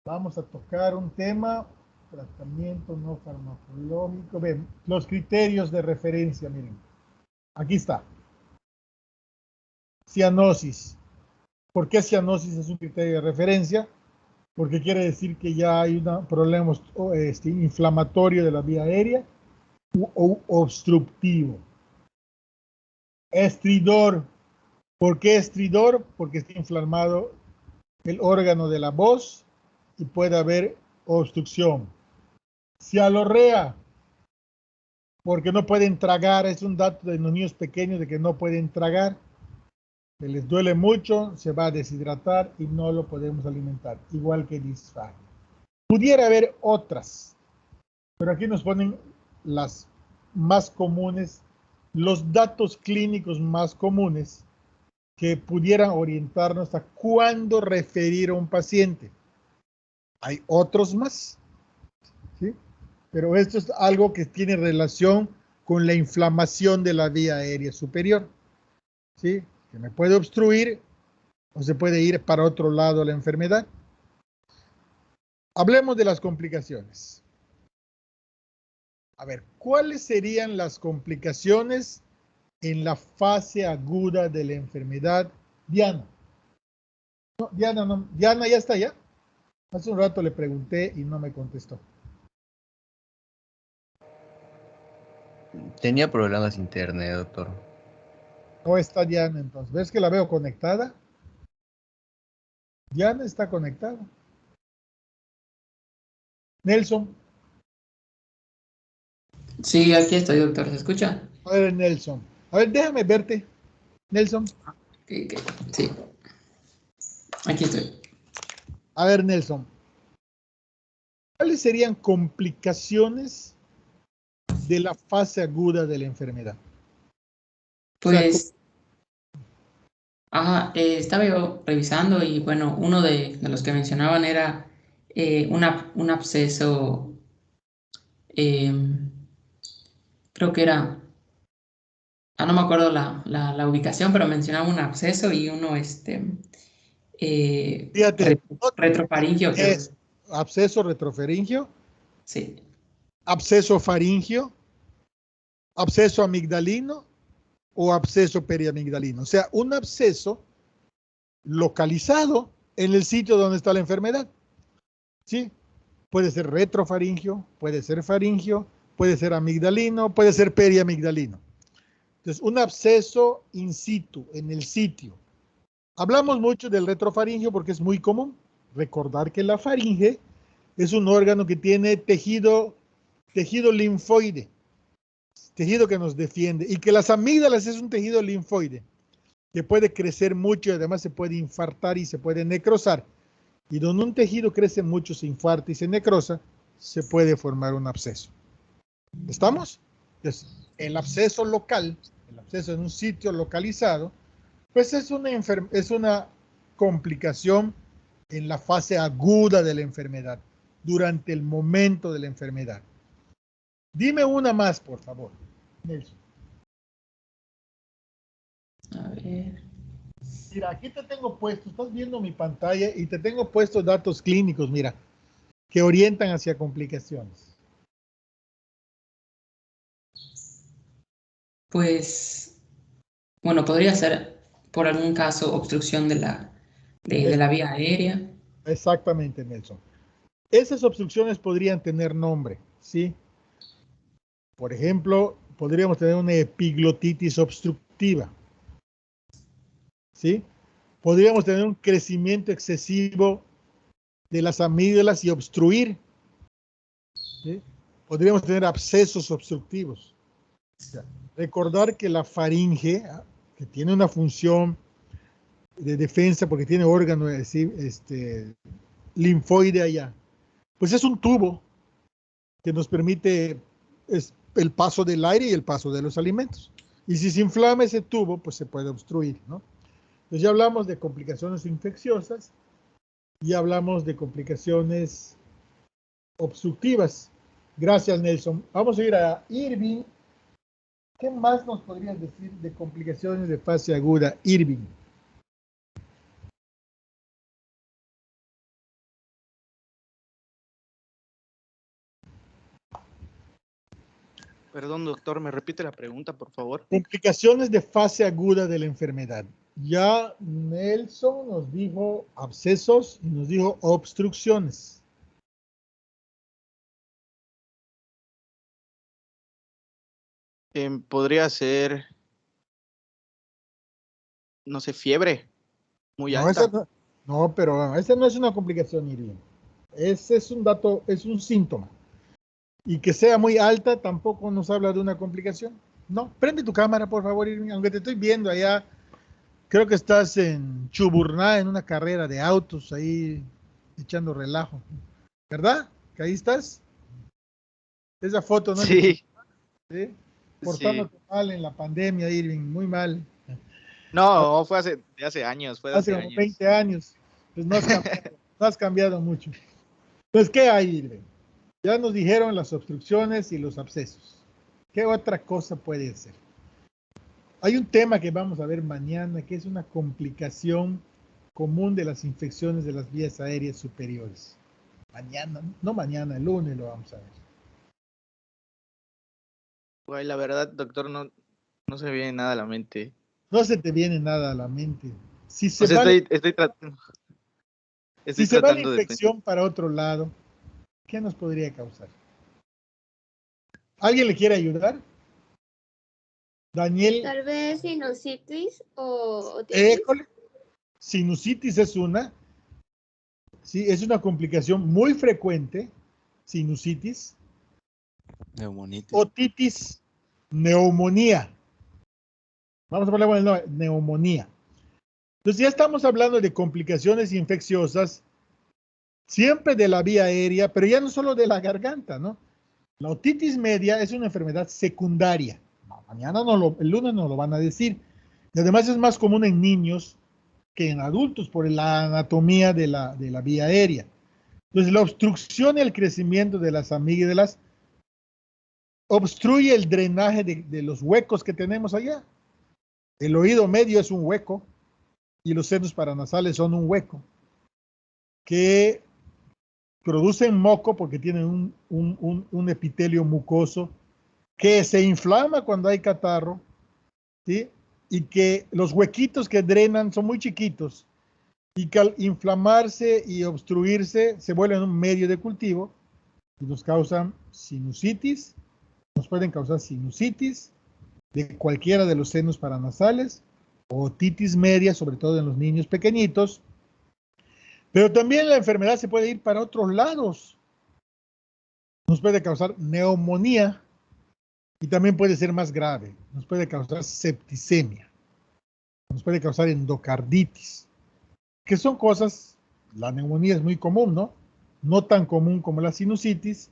Vamos a tocar un tema, tratamiento no farmacológico. Ven, los criterios de referencia, miren. Aquí está. Cianosis. ¿Por qué cianosis es un criterio de referencia? Porque quiere decir que ya hay un problema inflamatorio de la vía aérea o obstructivo. Estridor. ¿Por qué estridor? Porque está inflamado el órgano de la voz y puede haber obstrucción. Cialorrea, porque no pueden tragar, es un dato de los niños pequeños de que no pueden tragar, que les duele mucho, se va a deshidratar y no lo podemos alimentar, igual que disfagia. Pudiera haber otras, pero aquí nos ponen las más comunes, los datos clínicos más comunes que pudieran orientarnos a cuándo referir a un paciente. Hay otros más, ¿sí? Pero esto es algo que tiene relación con la inflamación de la vía aérea superior, ¿sí? Que me puede obstruir o se puede ir para otro lado la enfermedad. Hablemos de las complicaciones. A ver, ¿cuáles serían las complicaciones en la fase aguda de la enfermedad? Diana. No, Diana, no. Diana ya está ya. Hace un rato le pregunté y no me contestó. Tenía problemas de internet, doctor. No está Diana entonces. ¿Ves que la veo conectada? Diana está conectada. Nelson. Sí, aquí estoy, doctor. ¿Se escucha? A ver, Nelson. A ver, déjame verte. Nelson. Sí. Aquí estoy. A ver, Nelson. ¿Cuáles serían complicaciones de la fase aguda de la enfermedad? Pues, estaba yo revisando y bueno, uno de los que mencionaban era un absceso, creo que era, no me acuerdo la ubicación, pero mencionaba un absceso y uno, Fíjate, retrofaringio, creo. es absceso retrofaringio, Sí. absceso faringio, absceso amigdalino o absceso periamigdalino. O sea, un absceso localizado en el sitio donde está la enfermedad. ¿Sí? Puede ser retrofaringio, puede ser faringio, puede ser amigdalino, puede ser periamigdalino. Entonces, un absceso in situ, en el sitio. Hablamos mucho del retrofaringio porque es muy común. Recordar que la faringe es un órgano que tiene tejido linfoide, tejido que nos defiende, y que las amígdalas es un tejido linfoide que puede crecer mucho y además se puede infartar y se puede necrosar. Y donde un tejido crece mucho, se infarta y se necrosa, se puede formar un absceso. ¿Estamos? Entonces, el absceso local, el absceso en un sitio localizado, pues es una complicación en la fase aguda de la enfermedad, durante el momento de la enfermedad. Dime una más, por favor, Nelson. A ver. Mira, aquí te tengo puesto, estás viendo mi pantalla y te tengo puestos datos clínicos, mira, que orientan hacia complicaciones. Pues, bueno, podría ser por algún caso obstrucción de la vía aérea. Exactamente, Nelson. Esas obstrucciones podrían tener nombre, ¿sí? Por ejemplo, podríamos tener una epiglotitis obstructiva, ¿sí? Podríamos tener un crecimiento excesivo de las amígdalas y obstruir, ¿sí? Podríamos tener abscesos obstructivos. O sea, recordar que la faringe, que tiene una función de defensa porque tiene órgano linfoide allá, pues es un tubo que nos permite el paso del aire y el paso de los alimentos. Y si se inflama ese tubo, pues se puede obstruir, ¿no? Entonces ya hablamos de complicaciones infecciosas y hablamos de complicaciones obstructivas. Gracias, Nelson. Vamos a ir a Irving. ¿Qué más nos podrías decir de complicaciones de fase aguda, Irving? Perdón, doctor, ¿me repite la pregunta, por favor? Complicaciones de fase aguda de la enfermedad. Ya Nelson nos dijo abscesos y nos dijo obstrucciones. Podría ser, no sé, fiebre muy No, alta. no, pero esa no es una complicación, Irving. Ese es un dato, es un síntoma. Y que sea muy alta tampoco nos habla de una complicación. No, prende tu cámara, por favor, Irving, aunque te estoy viendo allá. Creo que estás en Chuburná, en una carrera de autos, ahí echando relajo. ¿Verdad? Que ahí estás. Esa foto, ¿no? Sí, ¿Sí? sí. Portándote mal en la pandemia, Irving, muy mal. No, fue de hace años, fue de Hace hace como años. 20 años. Pues no has cambiado, no has cambiado mucho. Pues, ¿qué hay, Irving? Ya nos dijeron las obstrucciones y los abscesos. ¿Qué otra cosa puede ser? Hay un tema que vamos a ver mañana, que es una complicación común de las infecciones de las vías aéreas superiores. Mañana, no mañana, el lunes lo vamos a ver. Güey, la verdad, doctor, no se me viene nada a la mente. No se te viene nada a la mente. Si se O sea, va, estoy si se va la tratando de pensar. infección para otro lado, ¿qué nos podría causar? ¿Alguien le quiere ayudar? Daniel, Tal vez sinusitis o otitis. école, sinusitis es una, sí, es una complicación muy frecuente, sinusitis, Neumonitis. otitis, neumonía. Vamos a ponerle el nombre, neumonía. Entonces ya estamos hablando de complicaciones infecciosas, siempre de la vía aérea, pero ya no solo de la garganta, ¿no? La otitis media es una enfermedad secundaria. Mañana el lunes nos lo van a decir. Y además es más común en niños que en adultos por la anatomía de la vía aérea. Entonces la obstrucción y el crecimiento de las amígdalas obstruye el drenaje de los huecos que tenemos allá. El oído medio es un hueco y los senos paranasales son un hueco que producen moco porque tienen un epitelio mucoso que se inflama cuando hay catarro, ¿sí? Y que los huequitos que drenan son muy chiquitos y que al inflamarse y obstruirse se vuelven un medio de cultivo y nos causan sinusitis, nos pueden causar sinusitis de cualquiera de los senos paranasales, o otitis media, sobre todo en los niños pequeñitos, pero también la enfermedad se puede ir para otros lados. Nos puede causar neumonía y también puede ser más grave. Nos puede causar septicemia. Nos puede causar endocarditis, que son cosas, la neumonía es muy común, ¿no? No tan común como la sinusitis,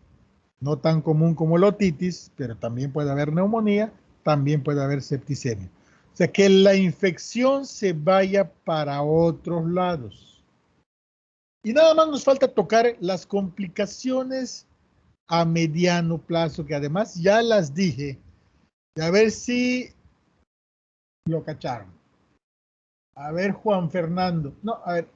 no tan común como la otitis, pero también puede haber neumonía, también puede haber septicemia. O sea, que la infección se vaya para otros lados. Y nada más nos falta tocar las complicaciones a mediano plazo, que además ya las dije, y a ver si lo cacharon. A ver, Juan Fernando. No, a ver.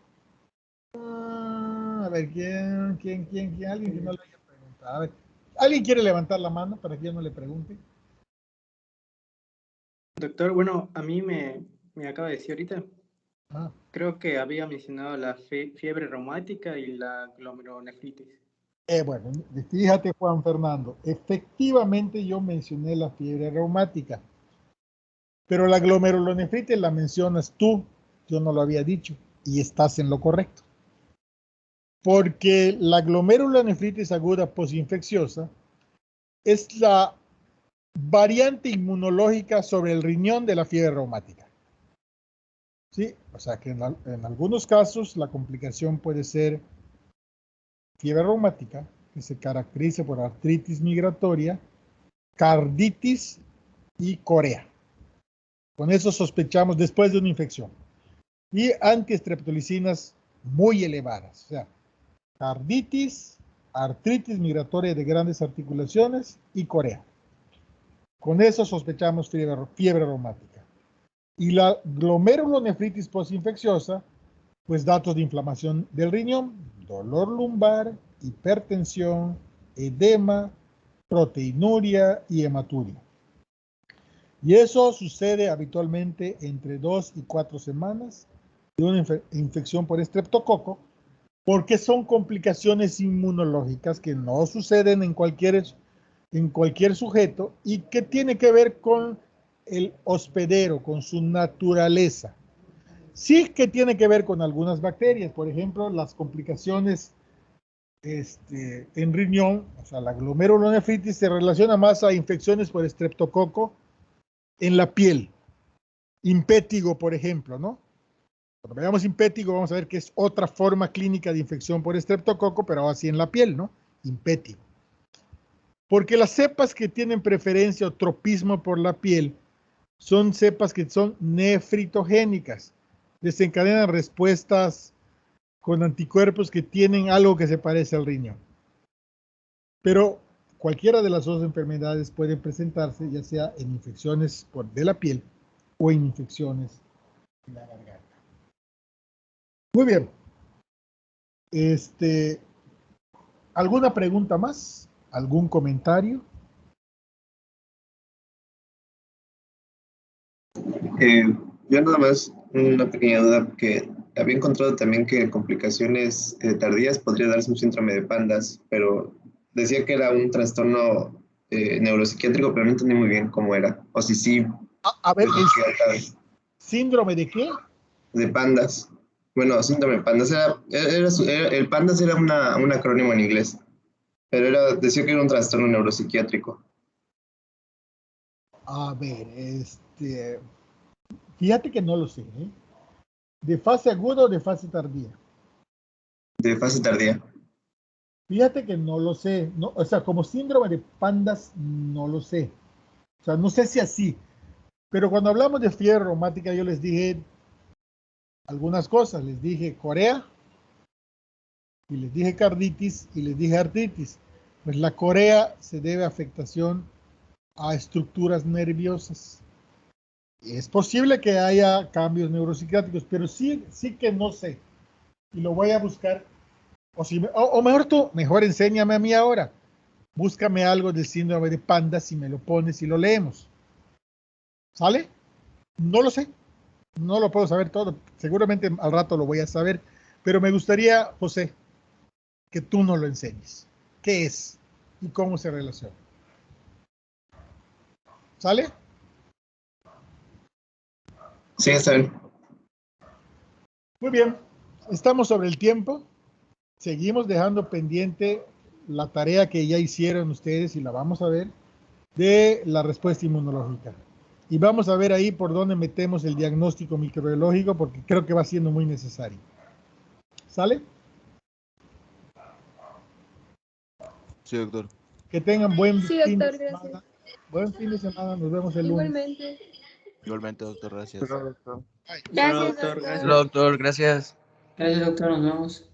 A ver, ¿quién? Alguien que no le haya preguntado. A ver, ¿alguien quiere levantar la mano para que yo no le pregunte? Doctor, bueno, a mí me acaba de decir ahorita, Ah, creo que había mencionado la fiebre reumática y la glomerulonefritis. bueno, fíjate, Juan Fernando, efectivamente yo mencioné la fiebre reumática, pero la glomerulonefritis la mencionas tú, yo no lo había dicho, y estás en lo correcto. Porque la glomerulonefritis aguda posinfecciosa es la variante inmunológica sobre el riñón de la fiebre reumática. ¿Sí? O sea que en algunos casos la complicación puede ser fiebre reumática, que se caracteriza por artritis migratoria, carditis y corea. Con eso sospechamos después de una infección. Y antiestreptolicinas muy elevadas. O sea, carditis, artritis migratoria de grandes articulaciones y corea. Con eso sospechamos fiebre reumática. Y la glomerulonefritis postinfecciosa, pues datos de inflamación del riñón, dolor lumbar, hipertensión, edema, proteinuria y hematuria. Y eso sucede habitualmente entre 2 y 4 semanas de una infección por estreptococo, porque son complicaciones inmunológicas que no suceden en cualquier sujeto y que tiene que ver con el hospedero, con su naturaleza. Sí que tiene que ver con algunas bacterias, por ejemplo, las complicaciones en riñón, o sea, la glomerulonefritis se relaciona más a infecciones por estreptococo en la piel, impétigo, por ejemplo, ¿no? Cuando veamos impétigo, vamos a ver que es otra forma clínica de infección por estreptococo, pero así en la piel, ¿no? Impétigo. Porque las cepas que tienen preferencia o tropismo por la piel son cepas que son nefritogénicas. Desencadenan respuestas con anticuerpos que tienen algo que se parece al riñón. Pero cualquiera de las dos enfermedades puede presentarse, ya sea en infecciones de la piel o en infecciones de la garganta. Muy bien. ¿Alguna pregunta más? ¿Algún comentario? Yo nada más una pequeña duda, porque había encontrado también que en complicaciones tardías podría darse un síndrome de Pandas, pero decía que era un trastorno neuropsiquiátrico, pero no entendí muy bien cómo era. O si sí. A ver, ¿síndrome de qué? De Pandas. Bueno, síndrome de Pandas el Pandas era un acrónimo en inglés, pero decía que era un trastorno neuropsiquiátrico. A ver, fíjate que no lo sé, ¿eh? ¿De fase aguda o de fase tardía? De fase tardía. Fíjate que no lo sé, no, o sea, como síndrome de Pandas no lo sé. O sea, no sé si así, pero cuando hablamos de fiebre reumática yo les dije algunas cosas, les dije corea, y les dije carditis, y les dije artritis. Pues la corea se debe a afectación a estructuras nerviosas. Es posible que haya cambios neuropsiquiátricos, pero sí que no sé. Y lo voy a buscar. O mejor tú, mejor enséñame a mí ahora. Búscame algo del síndrome de Pandas si me lo pones y lo leemos. ¿Sale? No lo sé. No lo puedo saber todo. Seguramente al rato lo voy a saber. Pero me gustaría, José, que tú nos lo enseñes. ¿Qué es? ¿Y cómo se relaciona? ¿Sale? Sí, está bien. Muy bien. Estamos sobre el tiempo. Seguimos dejando pendiente la tarea que ya hicieron ustedes y la vamos a ver de la respuesta inmunológica. Y vamos a ver ahí por dónde metemos el diagnóstico microbiológico porque creo que va siendo muy necesario. ¿Sale? Sí, doctor. Que tengan buen fin de doctor, semana. gracias. Buen fin de semana. Nos vemos el lunes. Igualmente. Igualmente, doctor, gracias. Doctor. Gracias, doctor. doctor. Doctor, gracias. Gracias, doctor. Nos vemos.